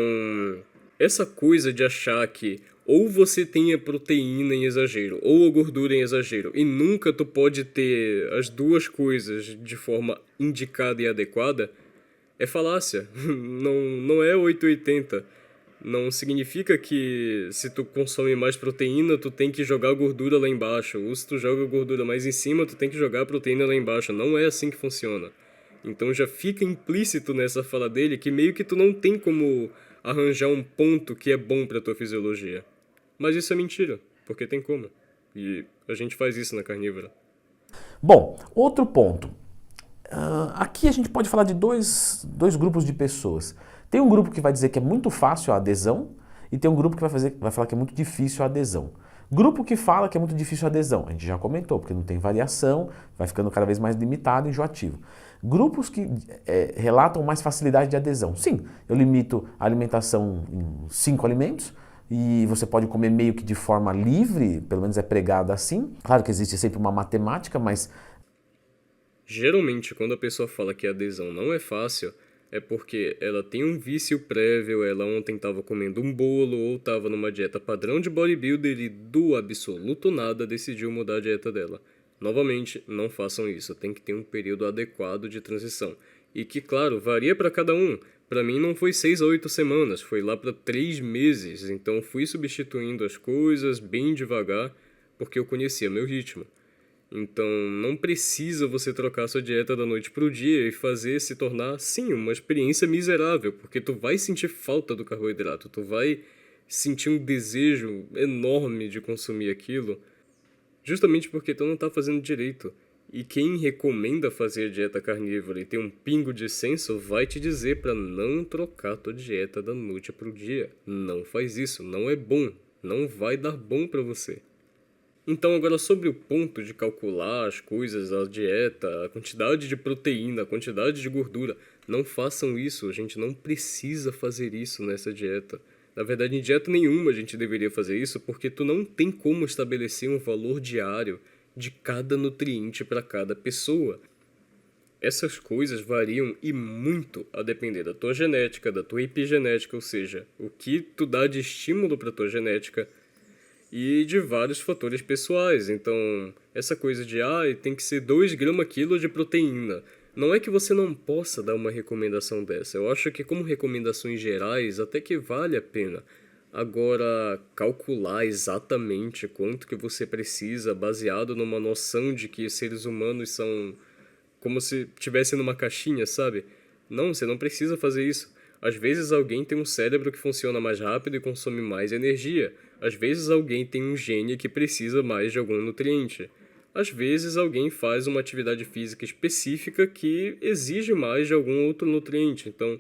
Speaker 3: essa coisa de achar que ou você tem a proteína em exagero, ou a gordura em exagero, e nunca tu pode ter as duas coisas de forma indicada e adequada, é falácia. Não é 880. Não significa que se tu consome mais proteína, tu tem que jogar gordura lá embaixo. Ou se tu joga gordura mais em cima, tu tem que jogar a proteína lá embaixo. Não é assim que funciona. Então já fica implícito nessa fala dele que meio que tu não tem como arranjar um ponto que é bom pra tua fisiologia. Mas isso é mentira, porque tem como. E a gente faz isso na carnívora.
Speaker 2: Bom, outro ponto. Aqui a gente pode falar de dois grupos de pessoas. Tem um grupo que vai dizer que é muito fácil a adesão e tem um grupo que vai falar que é muito difícil a adesão. Grupo que fala que é muito difícil a adesão, a gente já comentou, porque não tem variação, vai ficando cada vez mais limitado e enjoativo. Grupos que relatam mais facilidade de adesão. Sim, eu limito a alimentação em 5 alimentos e você pode comer meio que de forma livre, pelo menos é pregado assim. Claro que existe sempre uma matemática, mas...
Speaker 3: Geralmente, quando a pessoa fala que a adesão não é fácil, é porque ela tem um vício prévio, ela ontem estava comendo um bolo ou estava numa dieta padrão de bodybuilder e do absoluto nada decidiu mudar a dieta dela. Novamente, não façam isso, tem que ter um período adequado de transição. E que, claro, varia para cada um. Para mim não foi 6 a 8 semanas, foi lá para 3 meses, então fui substituindo as coisas bem devagar, porque eu conhecia meu ritmo. Então, não precisa você trocar sua dieta da noite pro dia e fazer se tornar, sim, uma experiência miserável, porque tu vai sentir falta do carboidrato, tu vai sentir um desejo enorme de consumir aquilo, justamente porque tu não tá fazendo direito. E quem recomenda fazer a dieta carnívora e tem um pingo de senso vai te dizer para não trocar tua dieta da noite pro dia. Não faz isso, não é bom, não vai dar bom para você. Então agora sobre o ponto de calcular as coisas, a dieta, a quantidade de proteína, a quantidade de gordura, não façam isso, a gente não precisa fazer isso nessa dieta. Na verdade, em dieta nenhuma a gente deveria fazer isso porque tu não tem como estabelecer um valor diário de cada nutriente para cada pessoa. Essas coisas variam e muito a depender da tua genética, da tua epigenética, ou seja, o que tu dá de estímulo para tua genética, e de vários fatores pessoais. Então, essa coisa de, tem que ser 2 gramas/quilo de proteína. Não é que você não possa dar uma recomendação dessa. Eu acho que como recomendações gerais, até que vale a pena. Agora, calcular exatamente quanto que você precisa, baseado numa noção de que seres humanos são como se estivesse numa caixinha, sabe? Não, você não precisa fazer isso. Às vezes alguém tem um cérebro que funciona mais rápido e consome mais energia. Às vezes alguém tem um gene que precisa mais de algum nutriente. Às vezes alguém faz uma atividade física específica que exige mais de algum outro nutriente. Então,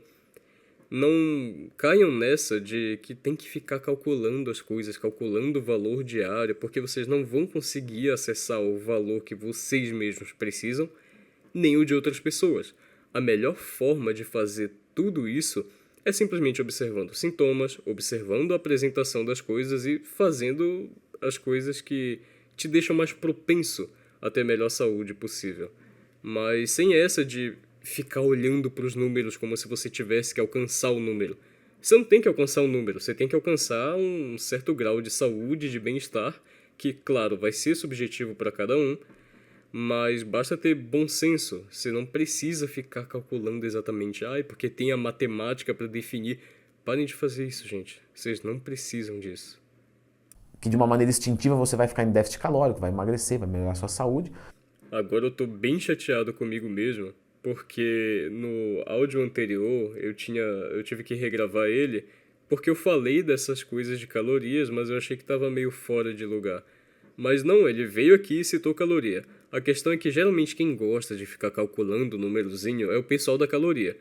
Speaker 3: não caiam nessa de que tem que ficar calculando as coisas, calculando o valor diário, porque vocês não vão conseguir acessar o valor que vocês mesmos precisam, nem o de outras pessoas. A melhor forma de fazer tudo isso é simplesmente observando sintomas, observando a apresentação das coisas e fazendo as coisas que te deixam mais propenso a ter a melhor saúde possível. Mas sem essa de ficar olhando para os números como se você tivesse que alcançar o número. Você não tem que alcançar o número, você tem que alcançar um certo grau de saúde, de bem-estar, que, claro, vai ser subjetivo para cada um, mas basta ter bom senso. Você não precisa ficar calculando exatamente, porque tem a matemática para definir. Parem de fazer isso, gente. Vocês não precisam disso.
Speaker 2: Que de uma maneira instintiva você vai ficar em déficit calórico, vai emagrecer, vai melhorar a sua saúde.
Speaker 3: Agora eu tô bem chateado comigo mesmo, porque no áudio anterior eu tive que regravar ele, porque eu falei dessas coisas de calorias, mas eu achei que estava meio fora de lugar. Mas não, ele veio aqui e citou caloria. A questão é que geralmente quem gosta de ficar calculando o númerozinho é o pessoal da caloria.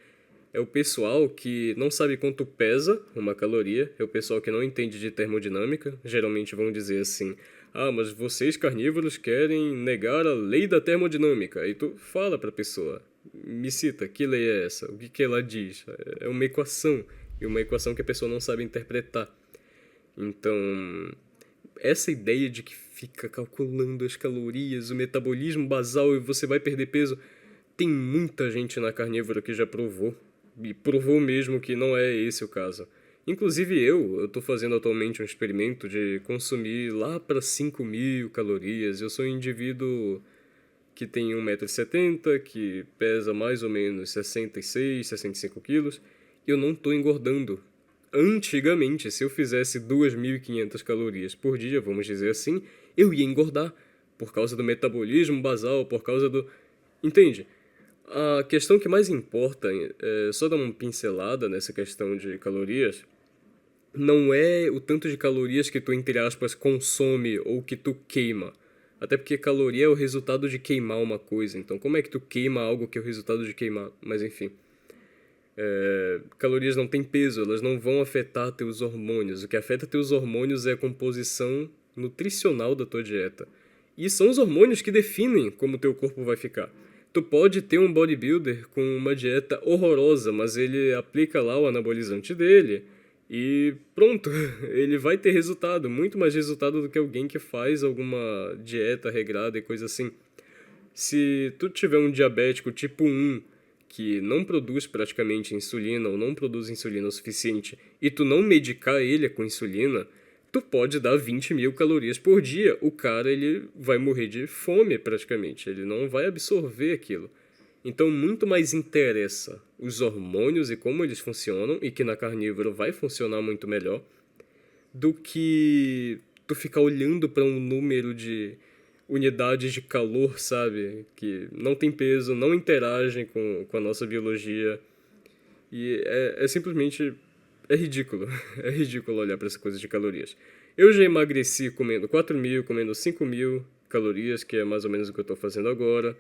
Speaker 3: É o pessoal que não sabe quanto pesa uma caloria, é o pessoal que não entende de termodinâmica. Geralmente vão dizer assim: ah, mas vocês carnívoros querem negar a lei da termodinâmica. Aí tu fala pra pessoa, me cita, que lei é essa? O que que ela diz? É uma equação, e uma equação que a pessoa não sabe interpretar. Então, essa ideia de que fica calculando as calorias, o metabolismo basal e você vai perder peso, tem muita gente na carnívora que já provou. E provou mesmo que não é esse o caso. Inclusive eu tô fazendo atualmente um experimento de consumir lá para 5.000 calorias. Eu sou um indivíduo que tem 1,70 m, que pesa mais ou menos 66, 65 quilos, e eu não tô engordando. Antigamente, se eu fizesse 2.500 calorias por dia, vamos dizer assim, eu ia engordar. Por causa do metabolismo basal, por causa do... Entende? A questão que mais importa, só dar uma pincelada nessa questão de calorias, não é o tanto de calorias que tu, entre aspas, consome ou que tu queima. Até porque caloria é o resultado de queimar uma coisa. Então, como é que tu queima algo que é o resultado de queimar? Mas, enfim. Calorias não têm peso, elas não vão afetar teus hormônios. O que afeta teus hormônios é a composição nutricional da tua dieta. E são os hormônios que definem como teu corpo vai ficar. Tu pode ter um bodybuilder com uma dieta horrorosa, mas ele aplica lá o anabolizante dele e pronto, ele vai ter resultado, muito mais resultado do que alguém que faz alguma dieta regrada e coisa assim. Se tu tiver um diabético tipo 1 que não produz praticamente insulina ou não produz insulina o suficiente e tu não medicar ele com insulina, tu pode dar 20.000 calorias por dia. O cara, ele vai morrer de fome praticamente, ele não vai absorver aquilo. Então, muito mais interessa os hormônios e como eles funcionam, e que na carnívora vai funcionar muito melhor, do que tu ficar olhando para um número de unidades de calor, sabe? Que não tem peso, não interagem com a nossa biologia. E é simplesmente... É ridículo. É ridículo olhar para essa coisa de calorias. Eu já emagreci comendo 4.000, comendo 5.000 calorias, que é mais ou menos o que eu estou fazendo agora.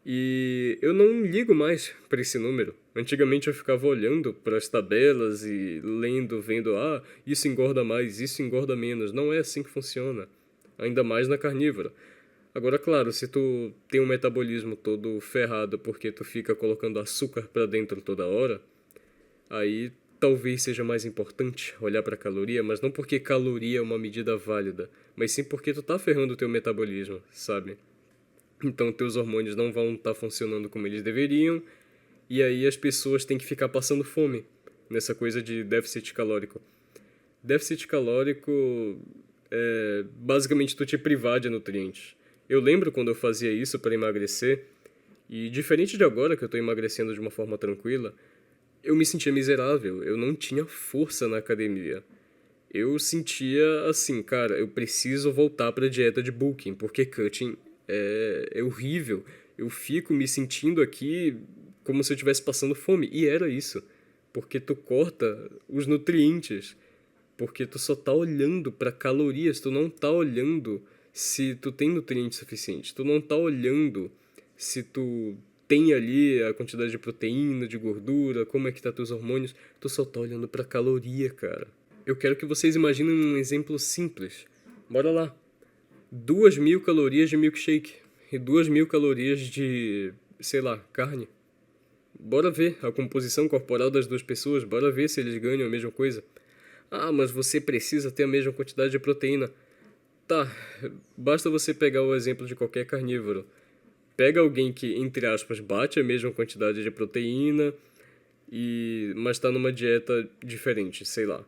Speaker 3: E eu não ligo mais para esse número. Antigamente eu ficava olhando para as tabelas e lendo, vendo, ah, isso engorda mais, isso engorda menos. Não é assim que funciona. Ainda mais na carnívora. Agora, claro, se tu tem um metabolismo todo ferrado porque tu fica colocando açúcar para dentro toda hora, aí talvez seja mais importante olhar para a caloria, mas não porque caloria é uma medida válida, mas sim porque tu tá ferrando o teu metabolismo, sabe? Então teus hormônios não vão estar funcionando como eles deveriam, e aí as pessoas têm que ficar passando fome nessa coisa de déficit calórico. Déficit calórico é basicamente tu te privar de nutrientes. Eu lembro quando eu fazia isso para emagrecer, e diferente de agora que eu estou emagrecendo de uma forma tranquila, eu me sentia miserável, eu não tinha força na academia. Eu sentia assim, cara, eu preciso voltar para a dieta de bulking, porque cutting é horrível. Eu fico me sentindo aqui como se eu estivesse passando fome, e era isso, porque tu corta os nutrientes, porque tu só tá olhando para calorias, tu não tá olhando se tu tem nutrientes suficientes, tu não tá olhando se tu tem ali a quantidade de proteína, de gordura, como é que tá teus hormônios, tu só tá olhando pra caloria, cara. Eu quero que vocês imaginem um exemplo simples. Bora lá. 2.000 calorias de milkshake e 2.000 calorias de, sei lá, carne. Bora ver a composição corporal das duas pessoas, bora ver se eles ganham a mesma coisa. Ah, mas você precisa ter a mesma quantidade de proteína. Tá, basta você pegar o exemplo de qualquer carnívoro. Pega alguém que, entre aspas, bate a mesma quantidade de proteína, mas está numa dieta diferente, sei lá.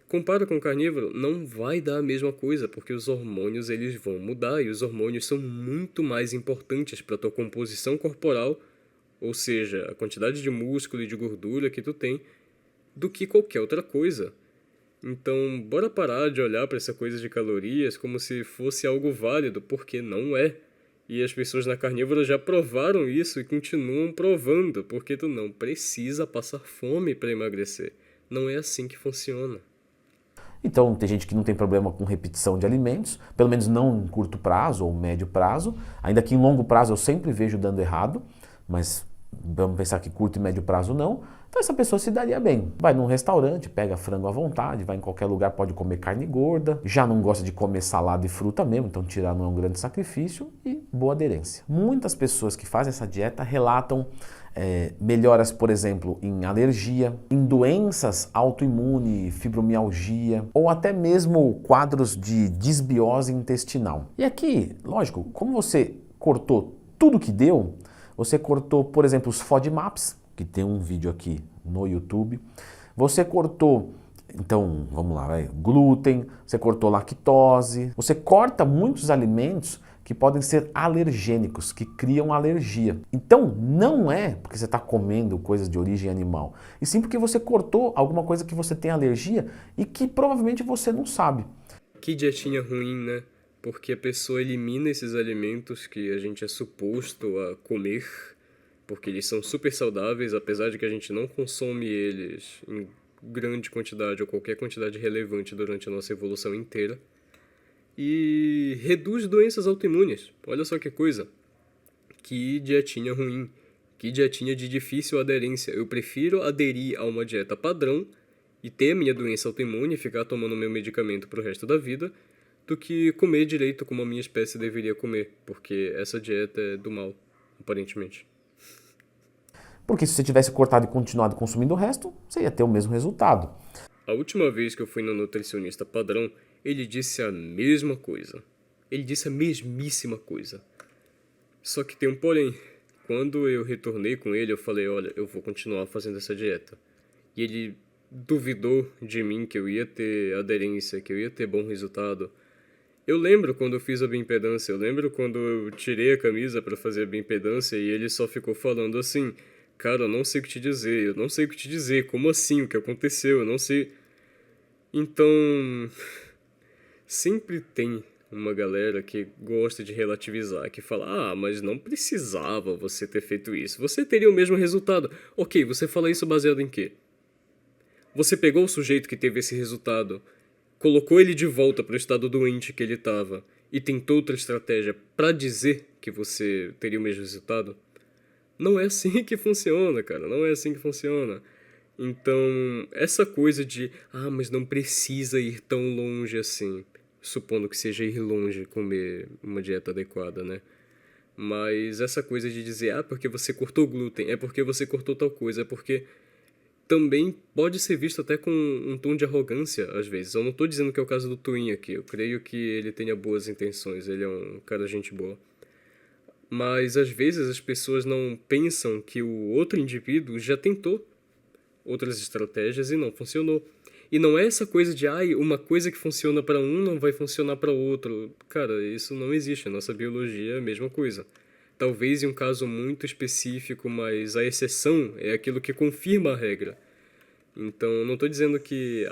Speaker 3: Compara com o carnívoro, não vai dar a mesma coisa, porque os hormônios eles vão mudar, e os hormônios são muito mais importantes para a tua composição corporal, ou seja, a quantidade de músculo e de gordura que tu tem, do que qualquer outra coisa. Então, bora parar de olhar para essa coisa de calorias como se fosse algo válido, porque não é. E as pessoas na carnívora já provaram isso e continuam provando, porque tu não precisa passar fome para emagrecer. Não é assim que funciona.
Speaker 2: Então, tem gente que não tem problema com repetição de alimentos, pelo menos não em curto prazo ou médio prazo, ainda que em longo prazo eu sempre vejo dando errado, mas vamos pensar que curto e médio prazo não. Então essa pessoa se daria bem. Vai num restaurante, pega frango à vontade, vai em qualquer lugar, pode comer carne gorda, já não gosta de comer salada e fruta mesmo, então tirar não é um grande sacrifício e boa aderência. Muitas pessoas que fazem essa dieta relatam melhoras, por exemplo, em alergia, em doenças autoimunes, fibromialgia ou até mesmo quadros de disbiose intestinal. E aqui, lógico, como você cortou tudo que deu, você cortou, por exemplo, os FODMAPs, que tem um vídeo aqui no YouTube, você cortou, então, vamos lá, glúten, você cortou lactose, você corta muitos alimentos que podem ser alergênicos, que criam alergia. Então, não é porque você está comendo coisas de origem animal, e sim porque você cortou alguma coisa que você tem alergia e que provavelmente você não sabe.
Speaker 3: Que dietinha ruim, né? Porque a pessoa elimina esses alimentos que a gente é suposto a comer, porque eles são super saudáveis, apesar de que a gente não consome eles em grande quantidade ou qualquer quantidade relevante durante a nossa evolução inteira. E reduz doenças autoimunes. Olha só que coisa. Que dietinha ruim. Que dietinha de difícil aderência. Eu prefiro aderir a uma dieta padrão e ter a minha doença autoimune e ficar tomando meu medicamento pro resto da vida, do que comer direito como a minha espécie deveria comer, porque essa dieta é do mal, aparentemente.
Speaker 2: Porque se você tivesse cortado e continuado consumindo o resto, você ia ter o mesmo resultado.
Speaker 3: A última vez que eu fui no nutricionista padrão, ele disse a mesma coisa. Ele disse a mesmíssima coisa. Só que tem um porém. Quando eu retornei com ele, eu falei, olha, eu vou continuar fazendo essa dieta. E ele duvidou de mim que eu ia ter aderência, que eu ia ter bom resultado. Eu lembro quando eu fiz a bioimpedância, eu lembro quando eu tirei a camisa para fazer a bioimpedância e ele só ficou falando assim, cara, eu não sei o que te dizer, eu não sei o que te dizer, como assim, o que aconteceu, eu não sei. Então, sempre tem uma galera que gosta de relativizar, que fala, mas não precisava você ter feito isso, você teria o mesmo resultado. Ok, você fala isso baseado em quê? Você pegou o sujeito que teve esse resultado, colocou ele de volta para o estado doente que ele estava e tentou outra estratégia para dizer que você teria o mesmo resultado? Não é assim que funciona, cara. Não é assim que funciona. Então, essa coisa de, mas não precisa ir tão longe assim, supondo que seja ir longe comer uma dieta adequada, né? Mas essa coisa de dizer, porque você cortou glúten, é porque você cortou tal coisa, é porque também pode ser visto até com um tom de arrogância, às vezes. Eu não tô dizendo que é o caso do Twin aqui, eu creio que ele tenha boas intenções, ele é um cara gente boa. Mas, às vezes, as pessoas não pensam que o outro indivíduo já tentou outras estratégias e não funcionou. E não é essa coisa de, uma coisa que funciona para um não vai funcionar para o outro. Cara, isso não existe, a nossa biologia é a mesma coisa. Talvez em um caso muito específico, mas a exceção é aquilo que confirma a regra. Então, não estou dizendo que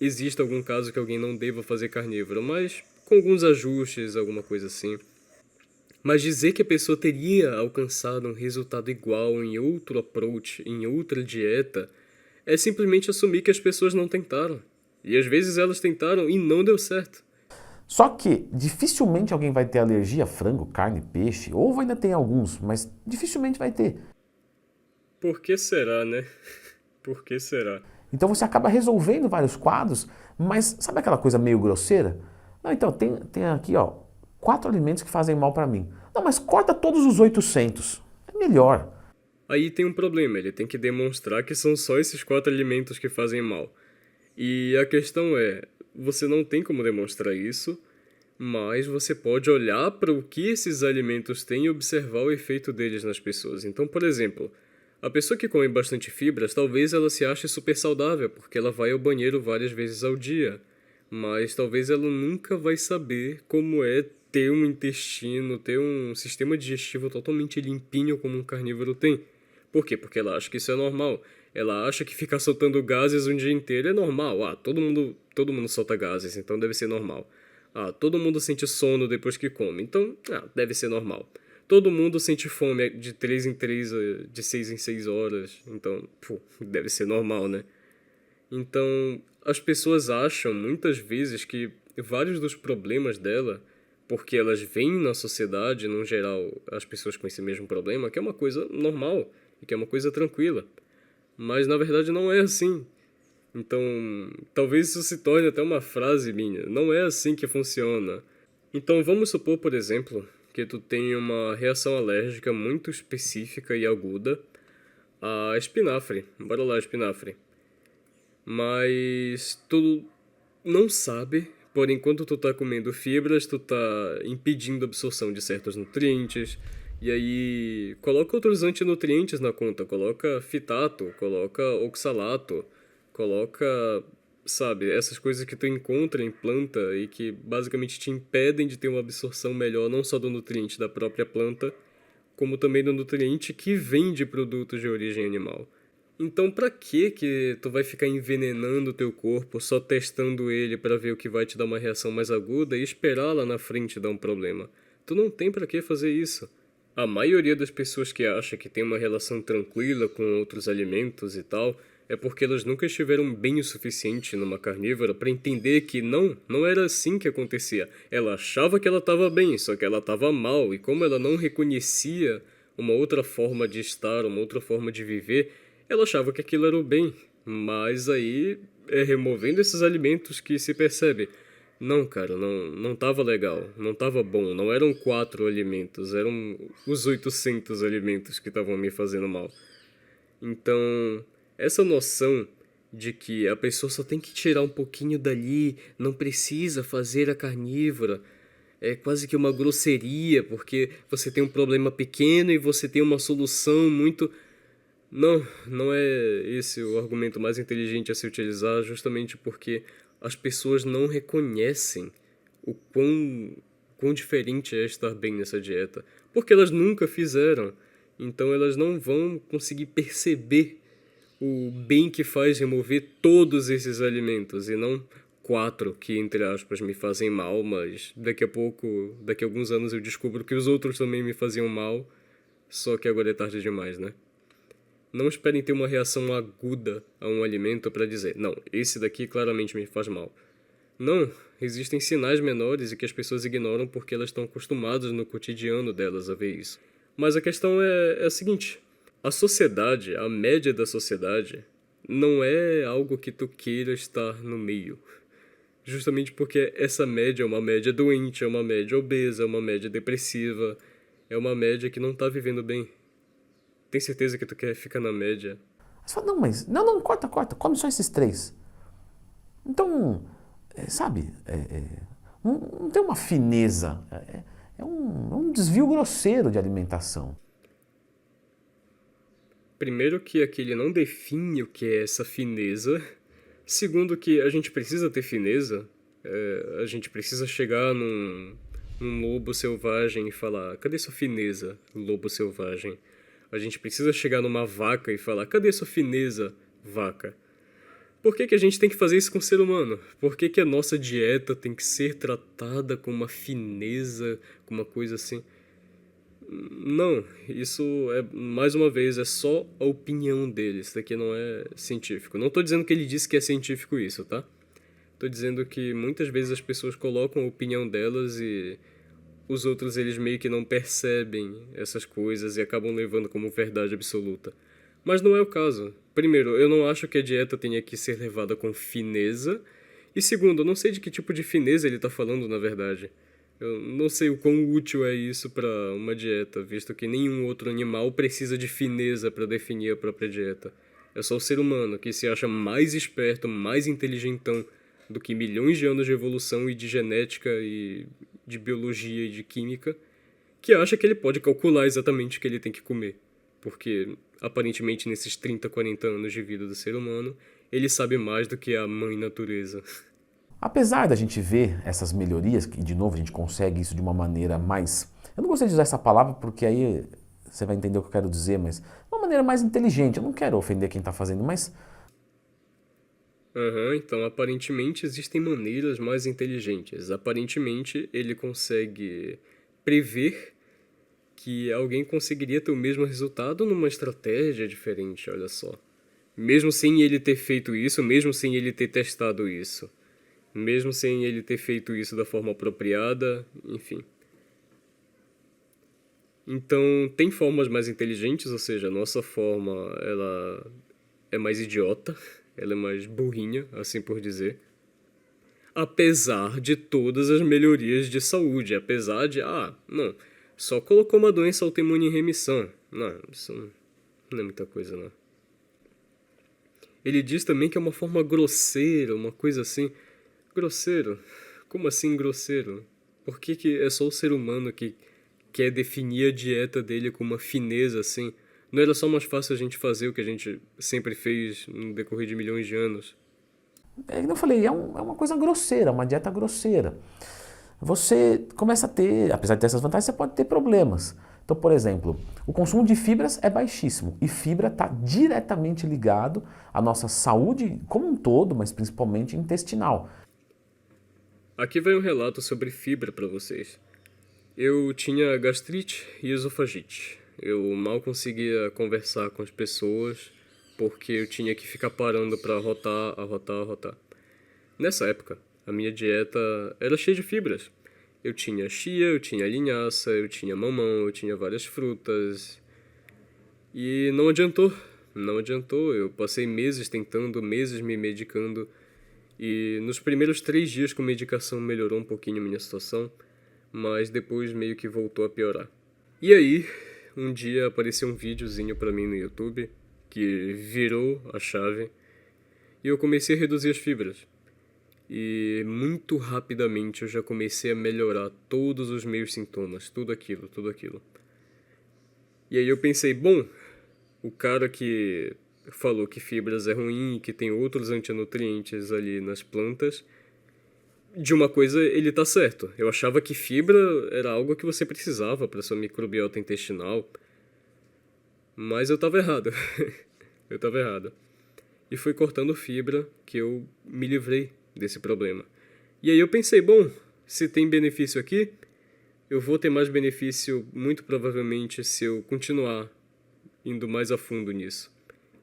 Speaker 3: exista algum caso que alguém não deva fazer carnívoro, mas com alguns ajustes, alguma coisa assim. Mas dizer que a pessoa teria alcançado um resultado igual em outro approach, em outra dieta, é simplesmente assumir que as pessoas não tentaram. E às vezes elas tentaram e não deu certo.
Speaker 2: Só que dificilmente alguém vai ter alergia a frango, carne, peixe, ou ainda tem alguns, mas dificilmente vai ter.
Speaker 3: Por que será, né? Por que será?
Speaker 2: Então você acaba resolvendo vários quadros, mas sabe aquela coisa meio grosseira? Não, então tem aqui, 4 alimentos que fazem mal para mim. Não, mas corta todos os 800. É melhor.
Speaker 3: Aí tem um problema, ele tem que demonstrar que são só esses 4 alimentos que fazem mal. E a questão é, você não tem como demonstrar isso, mas você pode olhar para o que esses alimentos têm e observar o efeito deles nas pessoas. Então, por exemplo, a pessoa que come bastante fibras, talvez ela se ache super saudável, porque ela vai ao banheiro várias vezes ao dia. Mas talvez ela nunca vai saber como é ter um intestino, ter um sistema digestivo totalmente limpinho como um carnívoro tem. Por quê? Porque ela acha que isso é normal. Ela acha que ficar soltando gases um dia inteiro é normal. Todo mundo solta gases, então deve ser normal. Todo mundo sente sono depois que come, então deve ser normal. Todo mundo sente fome de 3 em 3, de 6 em 6 horas, então deve ser normal, né? Então, as pessoas acham muitas vezes que vários dos problemas dela, porque elas veem na sociedade, no geral, as pessoas com esse mesmo problema, que é uma coisa normal e que é uma coisa tranquila. Mas na verdade não é assim. Então, talvez isso se torne até uma frase minha. Não é assim que funciona. Então, vamos supor, por exemplo, que tu tem uma reação alérgica muito específica e aguda a espinafre. Bora lá, espinafre. Mas tu não sabe, por enquanto tu tá comendo fibras, tu tá impedindo a absorção de certos nutrientes, e aí coloca outros antinutrientes na conta, coloca fitato, coloca oxalato, coloca, sabe, essas coisas que tu encontra em planta e que basicamente te impedem de ter uma absorção melhor não só do nutriente da própria planta, como também do nutriente que vem de produtos de origem animal. Então, pra que tu vai ficar envenenando o teu corpo só testando ele pra ver o que vai te dar uma reação mais aguda e esperar lá na frente dar um problema? Tu não tem pra que fazer isso. A maioria das pessoas que acha que tem uma relação tranquila com outros alimentos e tal, é porque elas nunca estiveram bem o suficiente numa carnívora pra entender que não era assim que acontecia. Ela achava que ela estava bem, só que ela estava mal, e como ela não reconhecia uma outra forma de estar, uma outra forma de viver, ela achava que aquilo era o bem. Mas aí é removendo esses alimentos que se percebe. Não, cara, não tava legal, não tava bom, não eram 4 alimentos, eram os 800 alimentos que estavam me fazendo mal. Então, essa noção de que a pessoa só tem que tirar um pouquinho dali, não precisa fazer a carnívora, é quase que uma grosseria, porque você tem um problema pequeno e você tem uma solução muito. Não é esse o argumento mais inteligente a se utilizar, justamente porque as pessoas não reconhecem o quão diferente é estar bem nessa dieta, porque elas nunca fizeram. Então elas não vão conseguir perceber o bem que faz remover todos esses alimentos e não 4 que, entre aspas, me fazem mal, mas daqui a pouco, daqui a alguns anos eu descubro que os outros também me faziam mal, só que agora é tarde demais, né? Não esperem ter uma reação aguda a um alimento para dizer, não, esse daqui claramente me faz mal. Não, existem sinais menores e que as pessoas ignoram porque elas estão acostumadas no cotidiano delas a ver isso. Mas a questão é a seguinte, a sociedade, a média da sociedade, não é algo que tu queira estar no meio. Justamente porque essa média é uma média doente, é uma média obesa, é uma média depressiva, é uma média que não tá vivendo bem. Tem certeza que tu quer ficar na média?
Speaker 2: Você fala, não, mas. Não, não, corta, corta, come só esses 3. Então, sabe, não tem uma fineza. É um desvio grosseiro de alimentação.
Speaker 3: Primeiro que aquele não define o que é essa fineza. Segundo que a gente precisa ter fineza. A gente precisa chegar num lobo selvagem e falar, cadê sua fineza, lobo selvagem? A gente precisa chegar numa vaca e falar, cadê sua fineza, vaca? Por que a gente tem que fazer isso com o ser humano? Por que a nossa dieta tem que ser tratada com uma fineza, com uma coisa assim? Não, isso é, mais uma vez, é só a opinião dele. Isso daqui não é científico. Não tô dizendo que ele disse que é científico isso, tá? Tô dizendo que muitas vezes as pessoas colocam a opinião delas e os outros eles meio que não percebem essas coisas e acabam levando como verdade absoluta. Mas não é o caso. Primeiro, eu não acho que a dieta tenha que ser levada com fineza. E segundo, eu não sei de que tipo de fineza ele tá falando, na verdade. Eu não sei o quão útil é isso para uma dieta, visto que nenhum outro animal precisa de fineza para definir a própria dieta. É só o ser humano que se acha mais esperto, mais inteligentão do que milhões de anos de evolução e de genética e de biologia e de química, que acha que ele pode calcular exatamente o que ele tem que comer. Porque, aparentemente, nesses 30, 40 anos de vida do ser humano, ele sabe mais do que a mãe natureza.
Speaker 2: Apesar da gente ver essas melhorias, que de novo a gente consegue isso de uma maneira mais. Eu não gostei de usar essa palavra porque aí você vai entender o que eu quero dizer, mas de uma maneira mais inteligente. Eu não quero ofender quem está fazendo, mas.
Speaker 3: Então aparentemente existem maneiras mais inteligentes. Aparentemente ele consegue prever que alguém conseguiria ter o mesmo resultado numa estratégia diferente, olha só. Mesmo sem ele ter feito isso, mesmo sem ele ter testado isso, mesmo sem ele ter feito isso da forma apropriada, enfim. Então, tem formas mais inteligentes, ou seja, a nossa forma, ela é mais idiota, ela é mais burrinha, assim por dizer. Apesar de todas as melhorias de saúde, apesar de, não, só colocou uma doença autoimune em remissão. Não, isso não é muita coisa, não. Ele diz também que é uma forma grosseira, uma coisa assim. Grosseiro? Como assim grosseiro? Por que é só o ser humano que quer definir a dieta dele com uma fineza assim? Não era só mais fácil a gente fazer o que a gente sempre fez no decorrer de milhões de anos?
Speaker 2: É como eu falei, é uma coisa grosseira, uma dieta grosseira. Você começa a ter, apesar de ter essas vantagens, você pode ter problemas. Então, por exemplo, o consumo de fibras é baixíssimo e fibra está diretamente ligado à nossa saúde como um todo, mas principalmente intestinal.
Speaker 3: Aqui vai um relato sobre fibra para vocês. Eu tinha gastrite e esofagite. Eu mal conseguia conversar com as pessoas porque eu tinha que ficar parando para arrotar. Nessa época, a minha dieta era cheia de fibras. Eu tinha chia, eu tinha linhaça, eu tinha mamão, eu tinha várias frutas. E não adiantou. Não adiantou. Eu passei meses tentando, meses me medicando. E nos primeiros 3 dias com medicação melhorou um pouquinho a minha situação, mas depois meio que voltou a piorar. E aí, um dia apareceu um videozinho pra mim no YouTube que virou a chave e eu comecei a reduzir as fibras. E muito rapidamente eu já comecei a melhorar todos os meus sintomas, tudo aquilo. E aí eu pensei, bom, o cara que falou que fibras é ruim e que tem outros antinutrientes ali nas plantas, de uma coisa ele tá certo. Eu achava que fibra era algo que você precisava para sua microbiota intestinal, mas eu tava errado. Eu tava errado. E foi cortando fibra que eu me livrei desse problema. E aí eu pensei, bom, se tem benefício aqui, eu vou ter mais benefício muito provavelmente se eu continuar indo mais a fundo nisso.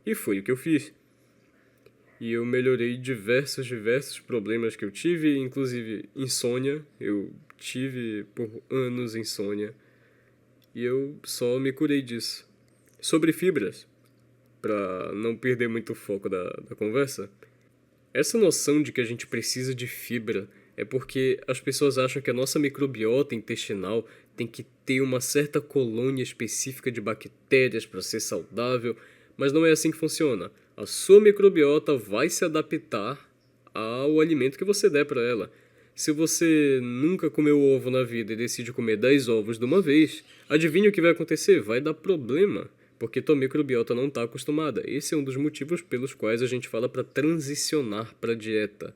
Speaker 3: E foi o que eu fiz. E eu melhorei diversos problemas que eu tive, inclusive insônia. Eu tive por anos insônia. E eu só me curei disso. Sobre fibras, para não perder muito o foco da conversa, essa noção de que a gente precisa de fibra é porque as pessoas acham que a nossa microbiota intestinal tem que ter uma certa colônia específica de bactérias para ser saudável, mas não é assim que funciona. A sua microbiota vai se adaptar ao alimento que você der para ela. Se você nunca comeu ovo na vida e decide comer 10 ovos de uma vez, adivinha o que vai acontecer? Vai dar problema, porque tua microbiota não está acostumada. Esse é um dos motivos pelos quais a gente fala para transicionar para a dieta.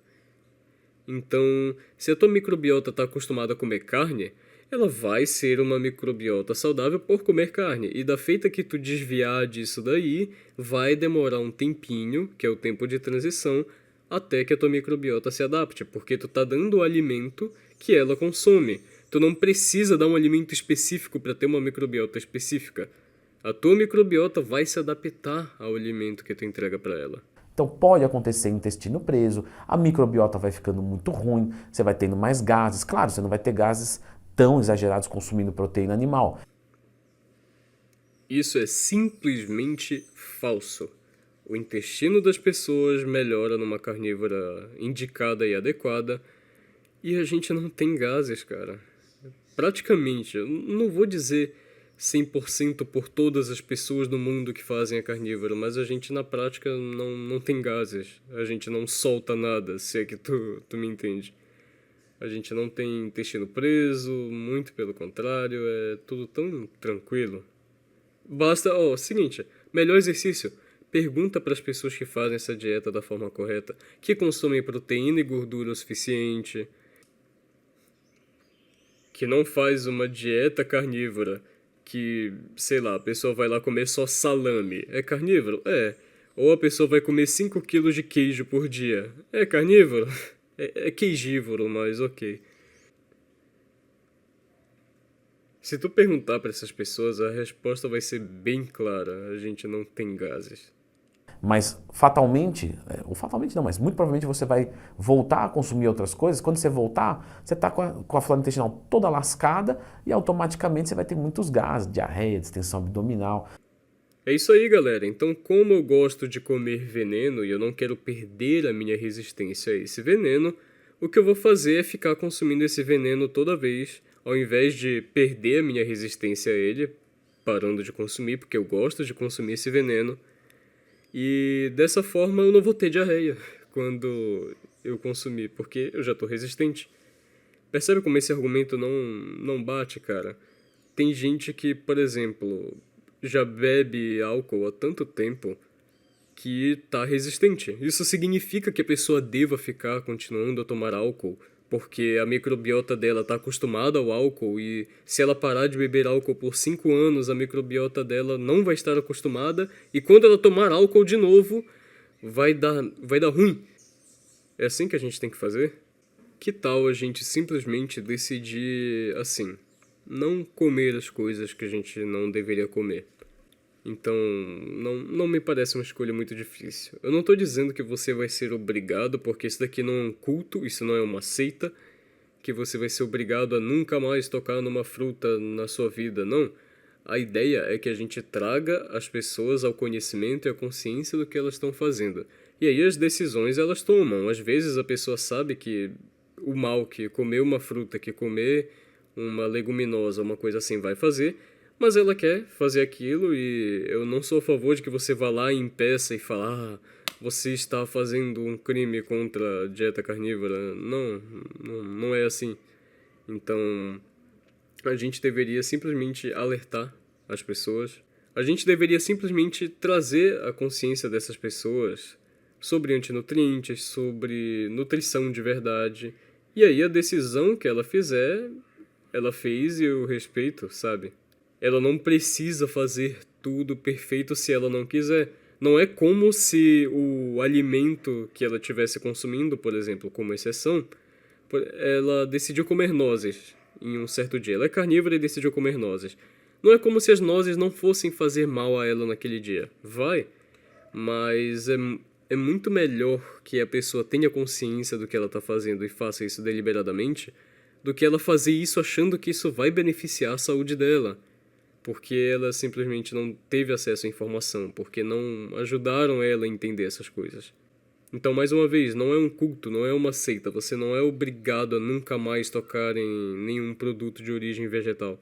Speaker 3: Então, se a tua microbiota está acostumada a comer carne, ela vai ser uma microbiota saudável por comer carne. E da feita que tu desviar disso daí, vai demorar um tempinho, que é o tempo de transição, até que a tua microbiota se adapte, porque tu tá dando o alimento que ela consome. Tu não precisa dar um alimento específico para ter uma microbiota específica. A tua microbiota vai se adaptar ao alimento que tu entrega para ela.
Speaker 2: Então pode acontecer intestino preso, a microbiota vai ficando muito ruim, você vai tendo mais gases. Claro, você não vai ter gases tão exagerados consumindo proteína animal.
Speaker 3: Isso é simplesmente falso. O intestino das pessoas melhora numa carnívora indicada e adequada e a gente não tem gases, cara. Praticamente, eu não vou dizer 100% por todas as pessoas do mundo que fazem a carnívora, mas a gente na prática não tem gases. A gente não solta nada, se é que tu me entende. A gente não tem intestino preso, muito pelo contrário, é tudo tão tranquilo. Basta, seguinte, melhor exercício. Pergunta para as pessoas que fazem essa dieta da forma correta, que consomem proteína e gordura o suficiente, que não faz uma dieta carnívora, que, sei lá, a pessoa vai lá comer só salame. É carnívoro? É. Ou a pessoa vai comer 5 quilos de queijo por dia. É carnívoro? É queijívoro, mas ok. Se tu perguntar para essas pessoas, a resposta vai ser bem clara. A gente não tem gases.
Speaker 2: Mas fatalmente, ou fatalmente não, mas muito provavelmente você vai voltar a consumir outras coisas. Quando você voltar, você está com a flora intestinal toda lascada e automaticamente você vai ter muitos gases, diarreia, distensão abdominal.
Speaker 3: É isso aí, galera. Então, como eu gosto de comer veneno e eu não quero perder a minha resistência a esse veneno, o que eu vou fazer é ficar consumindo esse veneno toda vez, ao invés de perder a minha resistência a ele, parando de consumir, porque eu gosto de consumir esse veneno. E dessa forma eu não vou ter diarreia quando eu consumir, porque eu já estou resistente. Percebe como esse argumento não bate, cara? Tem gente que, por exemplo, já bebe álcool há tanto tempo que tá resistente. Isso significa que a pessoa deva ficar continuando a tomar álcool, porque a microbiota dela tá acostumada ao álcool e se ela parar de beber álcool por 5 anos, a microbiota dela não vai estar acostumada e quando ela tomar álcool de novo, vai dar ruim. É assim que a gente tem que fazer? Que tal a gente simplesmente decidir assim, não comer as coisas que a gente não deveria comer? Então, não me parece uma escolha muito difícil. Eu não tô dizendo que você vai ser obrigado, porque isso daqui não é um culto, isso não é uma seita, que você vai ser obrigado a nunca mais tocar numa fruta na sua vida, não. A ideia é que a gente traga as pessoas ao conhecimento e à consciência do que elas estão fazendo. E aí as decisões elas tomam. Às vezes a pessoa sabe que o mal que comer uma fruta, que comer uma leguminosa, uma coisa assim vai fazer, mas ela quer fazer aquilo e eu não sou a favor de que você vá lá e impeça e fale, você está fazendo um crime contra a dieta carnívora. Não é assim. Então, a gente deveria simplesmente alertar as pessoas. A gente deveria simplesmente trazer a consciência dessas pessoas sobre antinutrientes, sobre nutrição de verdade. E aí a decisão que ela fizer, ela fez e eu respeito, sabe? Ela não precisa fazer tudo perfeito se ela não quiser. Não é como se o alimento que ela estivesse consumindo, por exemplo, como exceção, ela decidiu comer nozes em um certo dia. Ela é carnívora e decidiu comer nozes. Não é como se as nozes não fossem fazer mal a ela naquele dia. Vai, mas é muito melhor que a pessoa tenha consciência do que ela está fazendo e faça isso deliberadamente, do que ela fazer isso achando que isso vai beneficiar a saúde dela. Porque ela simplesmente não teve acesso à informação, porque não ajudaram ela a entender essas coisas. Então, mais uma vez, não é um culto, não é uma seita, você não é obrigado a nunca mais tocar em nenhum produto de origem vegetal.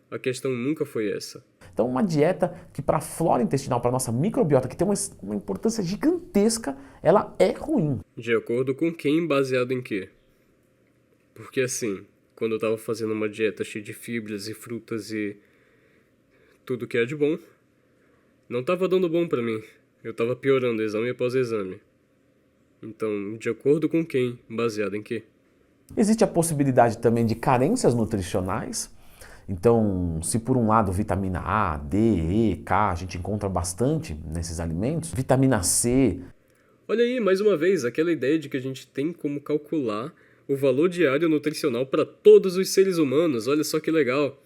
Speaker 3: A questão nunca foi essa.
Speaker 2: Então, uma dieta que para a flora intestinal, para a nossa microbiota, que tem uma importância gigantesca, ela é ruim.
Speaker 3: De acordo com quem, baseado em quê? Porque assim, quando eu estava fazendo uma dieta cheia de fibras e frutas e tudo que é de bom, não estava dando bom para mim. Eu estava piorando exame após exame. Então, de acordo com quem, baseado em quê?
Speaker 2: Existe a possibilidade também de carências nutricionais. Então, se por um lado vitamina A, D, E, K, a gente encontra bastante nesses alimentos, vitamina C.
Speaker 3: Olha aí, mais uma vez, aquela ideia de que a gente tem como calcular o valor diário nutricional para todos os seres humanos. Olha só que legal.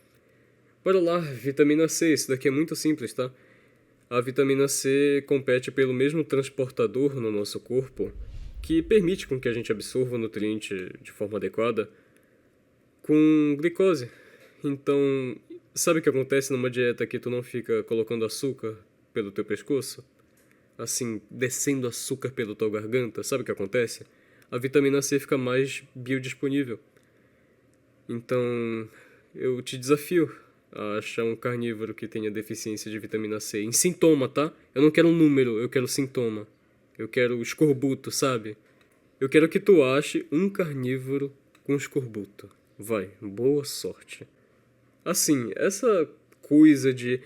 Speaker 3: Bora lá, vitamina C, isso daqui é muito simples, tá? A vitamina C compete pelo mesmo transportador no nosso corpo que permite com que a gente absorva o nutriente de forma adequada com glicose. Então, sabe o que acontece numa dieta que tu não fica colocando açúcar pelo teu pescoço? Assim, descendo açúcar pela tua garganta, sabe o que acontece? A vitamina C fica mais biodisponível. Então, eu te desafio a achar um carnívoro que tenha deficiência de vitamina C. Em sintoma, tá? Eu não quero um número, eu quero sintoma. Eu quero escorbuto, sabe? Eu quero que tu ache um carnívoro com escorbuto. Vai, boa sorte. Assim, essa coisa de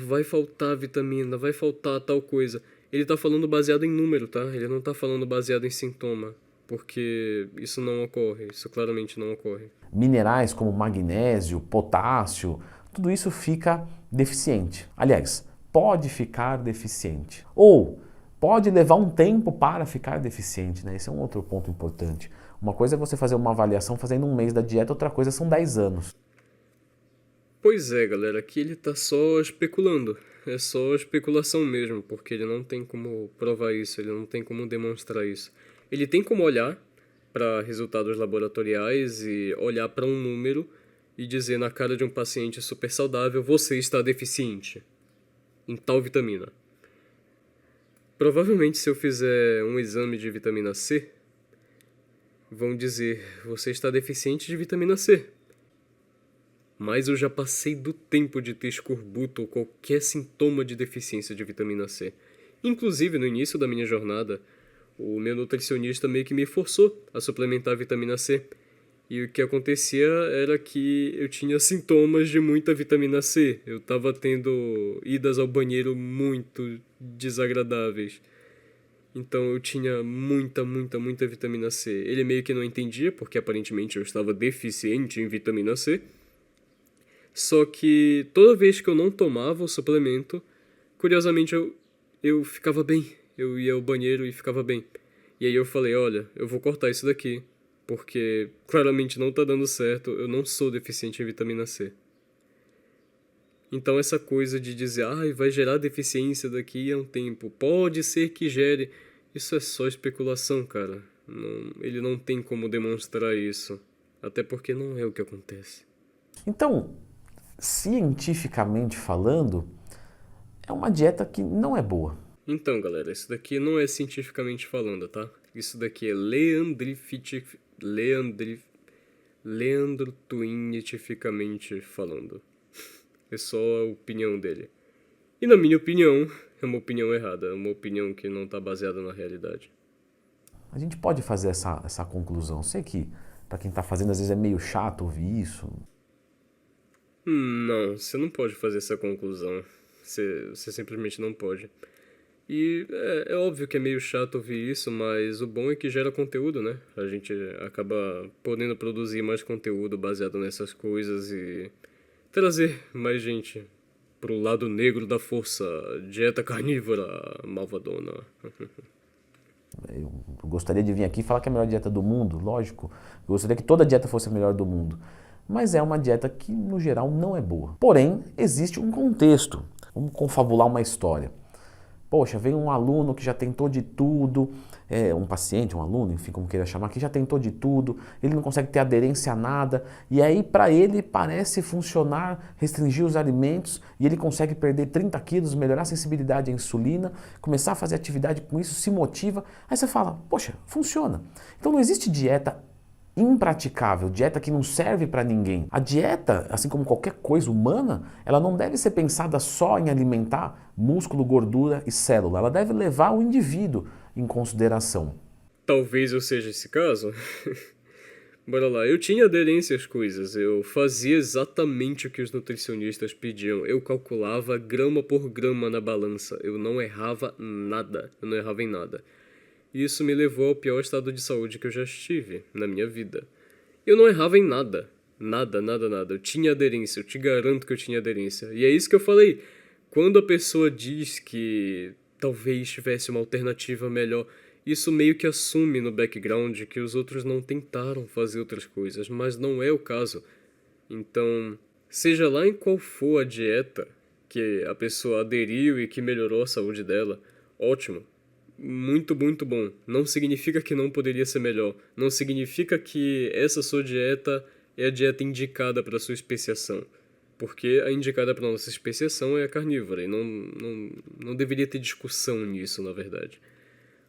Speaker 3: vai faltar vitamina, vai faltar tal coisa, ele tá falando baseado em número, tá? Ele não tá falando baseado em sintoma, porque isso não ocorre, isso claramente não ocorre.
Speaker 2: Minerais como magnésio, potássio, tudo isso fica deficiente. Aliás, pode ficar deficiente. Ou pode levar um tempo para ficar deficiente, né? Esse é um outro ponto importante. Uma coisa é você fazer uma avaliação fazendo um mês da dieta, outra coisa são 10 anos.
Speaker 3: Pois é, galera, aqui ele tá só especulando. é só especulação mesmo, porque ele não tem como provar isso, ele não tem como demonstrar isso. Ele tem como olhar para resultados laboratoriais e olhar para um número e dizer na cara de um paciente super saudável: você está deficiente em tal vitamina. Provavelmente, se eu fizer um exame de vitamina C, vão dizer: você está deficiente de vitamina C. Mas eu já passei do tempo de ter escorbuto ou qualquer sintoma de deficiência de vitamina C. Inclusive, no início da minha jornada, o meu nutricionista meio que me forçou a suplementar a vitamina C. E o que acontecia era que eu tinha sintomas de muita vitamina C. Eu estava tendo idas ao banheiro muito desagradáveis. Então eu tinha muita vitamina C. Ele meio que não entendia, porque aparentemente eu estava deficiente em vitamina C. Só que toda vez que eu não tomava o suplemento, curiosamente eu ficava bem. Eu ia ao banheiro e ficava bem. E aí eu falei: olha, eu vou cortar isso daqui, porque claramente não tá dando certo, eu não sou deficiente em vitamina C. Então essa coisa de dizer: vai gerar deficiência daqui a um tempo, pode ser que gere, isso é só especulação, cara. Ele não tem como demonstrar isso, até porque não é o que acontece.
Speaker 2: Então, cientificamente falando, é uma dieta que não é boa.
Speaker 3: Então, galera, isso daqui não é cientificamente falando, tá? Isso daqui é leandrotuinificamente falando. É só a opinião dele. E na minha opinião, é uma opinião errada, é uma opinião que não tá baseada na realidade.
Speaker 2: A gente pode fazer essa conclusão. Sei que para quem está fazendo às vezes é meio chato ouvir isso.
Speaker 3: Não, você não pode fazer essa conclusão. Você simplesmente não pode. E é óbvio que é meio chato ouvir isso, mas o bom é que gera conteúdo, né? A gente acaba podendo produzir mais conteúdo baseado nessas coisas e trazer mais gente pro lado negro da força, dieta carnívora malvadona.
Speaker 2: Eu gostaria de vir aqui e falar que é a melhor dieta do mundo, lógico. Eu gostaria que toda dieta fosse a melhor do mundo. Mas é uma dieta que, no geral, não é boa. Porém, existe um contexto. Vamos confabular uma história. Poxa, vem um aluno que já tentou de tudo, um paciente, um aluno, enfim, como queira chamar, que já tentou de tudo, ele não consegue ter aderência a nada, e aí para ele parece funcionar, restringir os alimentos, e ele consegue perder 30 quilos, melhorar a sensibilidade à insulina, começar a fazer atividade com isso, se motiva, aí você fala: poxa, funciona. Então não existe dieta impraticável, dieta que não serve para ninguém. A dieta, assim como qualquer coisa humana, ela não deve ser pensada só em alimentar músculo, gordura e célula. Ela deve levar o indivíduo em consideração.
Speaker 3: Talvez eu seja esse caso. Bora lá, eu tinha aderência às coisas, eu fazia exatamente o que os nutricionistas pediam, eu calculava grama por grama na balança, eu não errava nada, eu não errava em nada. Isso me levou ao pior estado de saúde que eu já estive na minha vida. Eu não errava em nada. Nada. Eu tinha aderência, eu te garanto que eu tinha aderência. E é isso que eu falei. Quando a pessoa diz que talvez tivesse uma alternativa melhor, isso meio que assume no background que os outros não tentaram fazer outras coisas, mas não é o caso. Então, seja lá em qual for a dieta que a pessoa aderiu e que melhorou a saúde dela, ótimo. Muito bom. Não significa que não poderia ser melhor. Não significa que essa sua dieta é a dieta indicada para sua especiação. Porque a indicada para nossa especiação é a carnívora. E não deveria ter discussão nisso, na verdade.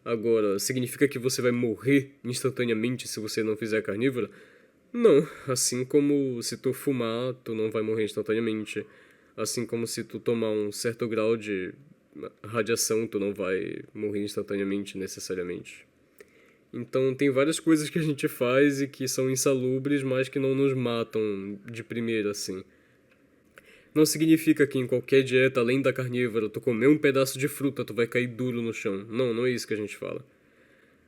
Speaker 3: Agora, significa que você vai morrer instantaneamente se você não fizer carnívora? Não. Assim como se tu fumar, tu não vai morrer instantaneamente. Assim como se tu tomar um certo grau de radiação, tu não vai morrer instantaneamente, necessariamente. Então tem várias coisas que a gente faz e que são insalubres, mas que não nos matam de primeira, assim. Não significa que em qualquer dieta, além da carnívora, tu comer um pedaço de fruta, tu vai cair duro no chão. Não é isso que a gente fala.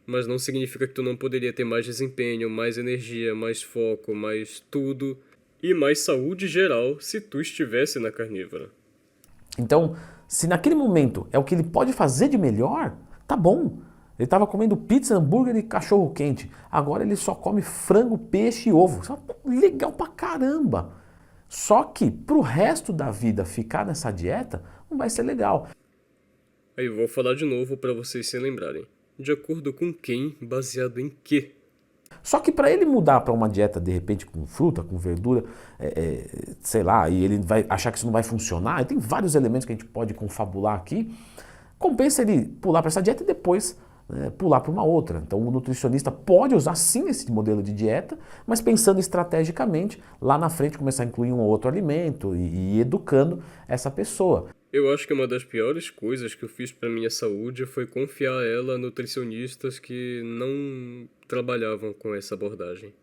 Speaker 3: Mas não significa que tu não poderia ter mais desempenho, mais energia, mais foco, mais tudo e mais saúde geral se tu estivesse na carnívora.
Speaker 2: Então, se naquele momento é o que ele pode fazer de melhor, tá bom. Ele estava comendo pizza, hambúrguer e cachorro quente. Agora ele só come frango, peixe e ovo. Isso é legal pra caramba. Só que pro resto da vida ficar nessa dieta, não vai ser legal.
Speaker 3: Aí eu vou falar de novo para vocês se lembrarem. De acordo com quem, baseado em quê?
Speaker 2: Só que para ele mudar para uma dieta, de repente, com fruta, com verdura, sei lá, e ele vai achar que isso não vai funcionar, e tem vários elementos que a gente pode confabular aqui, compensa ele pular para essa dieta e depois pular para uma outra. Então o nutricionista pode usar sim esse modelo de dieta, mas pensando estrategicamente, lá na frente começar a incluir um ou outro alimento e ir educando essa pessoa.
Speaker 3: Eu acho que uma das piores coisas que eu fiz para minha saúde foi confiar ela a nutricionistas que não trabalhavam com essa abordagem.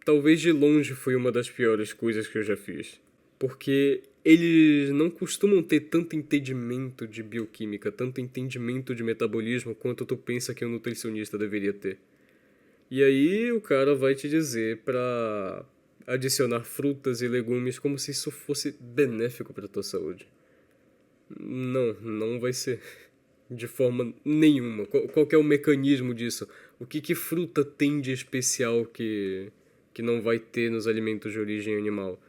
Speaker 3: Talvez de longe foi uma das piores coisas que eu já fiz. Porque eles não costumam ter tanto entendimento de bioquímica, tanto entendimento de metabolismo quanto tu pensa que um nutricionista deveria ter. E aí o cara vai te dizer para adicionar frutas e legumes como se isso fosse benéfico para tua saúde. Não vai ser. De forma nenhuma. Qual que é o mecanismo disso? O que fruta tem de especial que não vai ter nos alimentos de origem animal?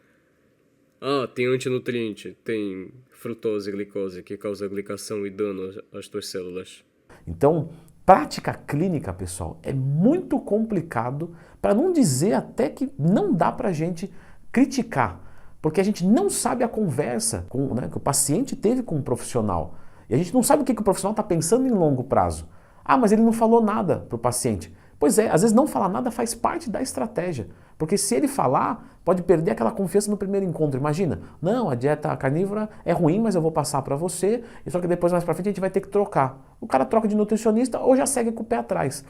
Speaker 3: Ah, tem antinutriente, tem frutose e glicose que causa glicação e dano às tuas células.
Speaker 2: Então, prática clínica, pessoal, é muito complicado, para não dizer até que não dá para a gente criticar, porque a gente não sabe a conversa que o paciente teve com o profissional. E a gente não sabe o que o profissional está pensando em longo prazo. Ah, mas ele não falou nada para o paciente. Pois é, às vezes não falar nada faz parte da estratégia. Porque se ele falar, pode perder aquela confiança no primeiro encontro. Imagina, não, a dieta carnívora é ruim, mas eu vou passar para você, e só que depois mais para frente a gente vai ter que trocar. O cara troca de nutricionista ou já segue com o pé atrás.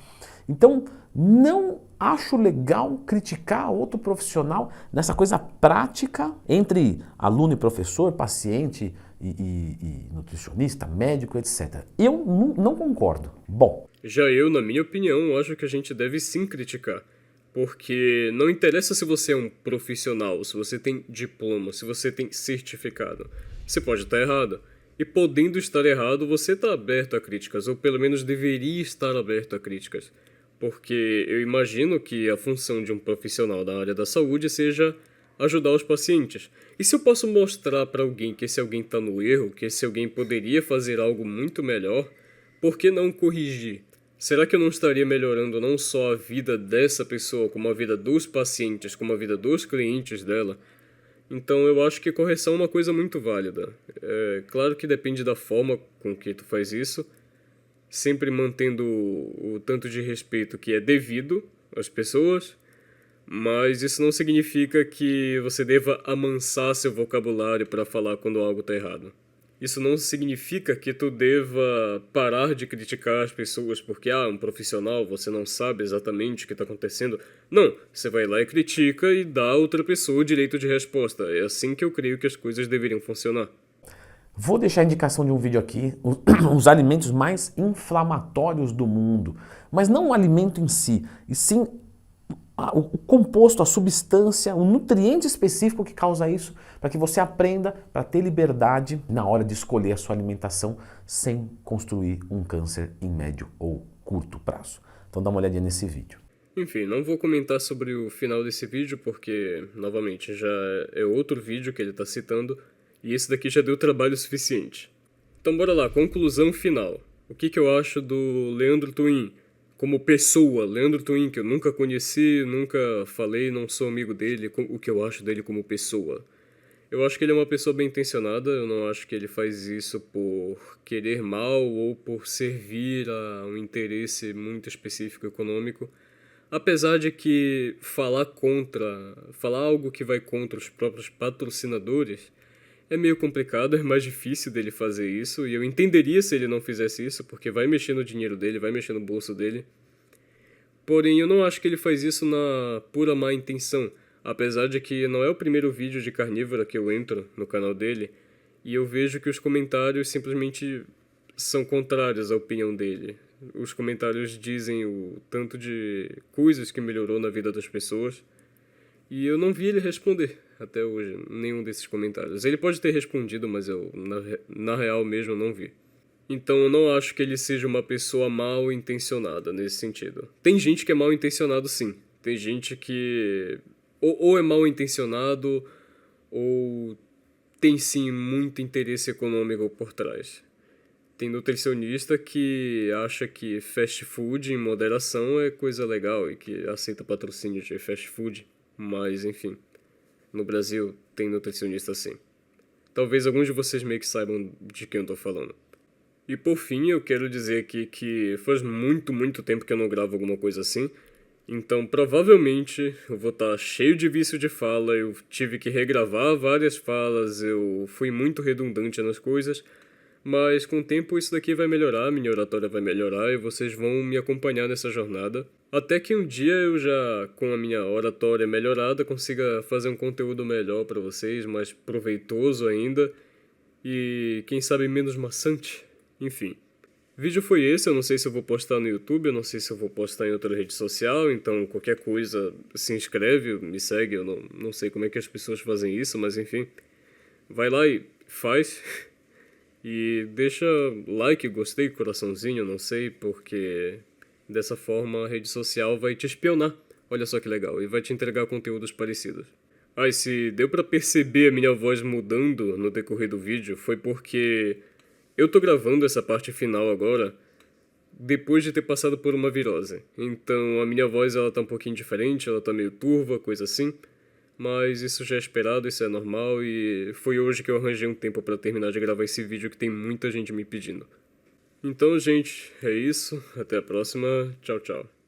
Speaker 2: Então, não acho legal criticar outro profissional nessa coisa prática entre aluno e professor, paciente e nutricionista, médico, etc. Eu não concordo. Bom.
Speaker 3: Já eu, na minha opinião, acho que a gente deve sim criticar. Porque não interessa se você é um profissional, se você tem diploma, se você tem certificado. Você pode estar errado. E podendo estar errado, você está aberto a críticas, ou pelo menos deveria estar aberto a críticas. Porque eu imagino que a função de um profissional da área da saúde seja ajudar os pacientes. E se eu posso mostrar para alguém que esse alguém está no erro, que esse alguém poderia fazer algo muito melhor, por que não corrigir? Será que eu não estaria melhorando não só a vida dessa pessoa, como a vida dos pacientes, como a vida dos clientes dela? Então eu acho que correção é uma coisa muito válida. É claro que depende da forma com que tu faz isso, sempre mantendo o tanto de respeito que é devido às pessoas, mas isso não significa que você deva amansar seu vocabulário para falar quando algo está errado. Isso não significa que tu deva parar de criticar as pessoas porque, um profissional, você não sabe exatamente o que está acontecendo. Não, você vai lá e critica e dá a outra pessoa o direito de resposta. É assim que eu creio que as coisas deveriam funcionar.
Speaker 2: Vou deixar a indicação de um vídeo aqui, os alimentos mais inflamatórios do mundo. Mas não o alimento em si, e sim o composto, a substância, o nutriente específico que causa isso, para que você aprenda para ter liberdade na hora de escolher a sua alimentação sem construir um câncer em médio ou curto prazo. Então dá uma olhadinha nesse vídeo.
Speaker 3: Enfim, não vou comentar sobre o final desse vídeo porque, novamente, já é outro vídeo que ele está citando e esse daqui já deu trabalho suficiente. Então bora lá, conclusão final. O que eu acho do Leandro Twin? Como pessoa, Leandro Twin, que eu nunca conheci, nunca falei, não sou amigo dele, o que eu acho dele como pessoa. Eu acho que ele é uma pessoa bem intencionada, eu não acho que ele faz isso por querer mal ou por servir a um interesse muito específico econômico. Apesar de que falar algo que vai contra os próprios patrocinadores é meio complicado, é mais difícil dele fazer isso, e eu entenderia se ele não fizesse isso, porque vai mexer no dinheiro dele, vai mexer no bolso dele. Porém, eu não acho que ele faz isso na pura má intenção, apesar de que não é o primeiro vídeo de carnívora que eu entro no canal dele, e eu vejo que os comentários simplesmente são contrários à opinião dele. Os comentários dizem o tanto de coisas que melhorou na vida das pessoas, e eu não vi ele responder até hoje, nenhum desses comentários. Ele pode ter respondido, mas eu, na real mesmo, não vi. Então eu não acho que ele seja uma pessoa mal intencionada nesse sentido. Tem gente que é mal intencionado, sim. Tem gente que ou é mal intencionado ou tem sim muito interesse econômico por trás. Tem nutricionista que acha que fast food em moderação é coisa legal e que aceita patrocínio de fast food, mas enfim, no Brasil tem nutricionista sim. Talvez alguns de vocês meio que saibam de quem eu tô falando. E por fim, eu quero dizer aqui que faz muito tempo que eu não gravo alguma coisa assim, então provavelmente eu vou estar cheio de vício de fala, eu tive que regravar várias falas, eu fui muito redundante nas coisas, mas com o tempo isso daqui vai melhorar, minha oratória vai melhorar e vocês vão me acompanhar nessa jornada. Até que um dia eu já, com a minha oratória melhorada, consiga fazer um conteúdo melhor para vocês, mais proveitoso ainda e quem sabe menos maçante. Enfim. O vídeo foi esse, eu não sei se eu vou postar no YouTube, eu não sei se eu vou postar em outra rede social, então qualquer coisa se inscreve, me segue, eu não sei como é que as pessoas fazem isso, mas enfim. Vai lá e faz. E deixa like, gostei, coraçãozinho, não sei, porque dessa forma a rede social vai te espionar. Olha só que legal, e vai te entregar conteúdos parecidos. Ah, e se deu pra perceber a minha voz mudando no decorrer do vídeo, foi porque eu tô gravando essa parte final agora depois de ter passado por uma virose. Então a minha voz ela tá um pouquinho diferente, ela tá meio turva, coisa assim. Mas isso já é esperado, isso é normal e foi hoje que eu arranjei um tempo pra terminar de gravar esse vídeo que tem muita gente me pedindo. Então, gente, é isso. Até a próxima. Tchau, tchau.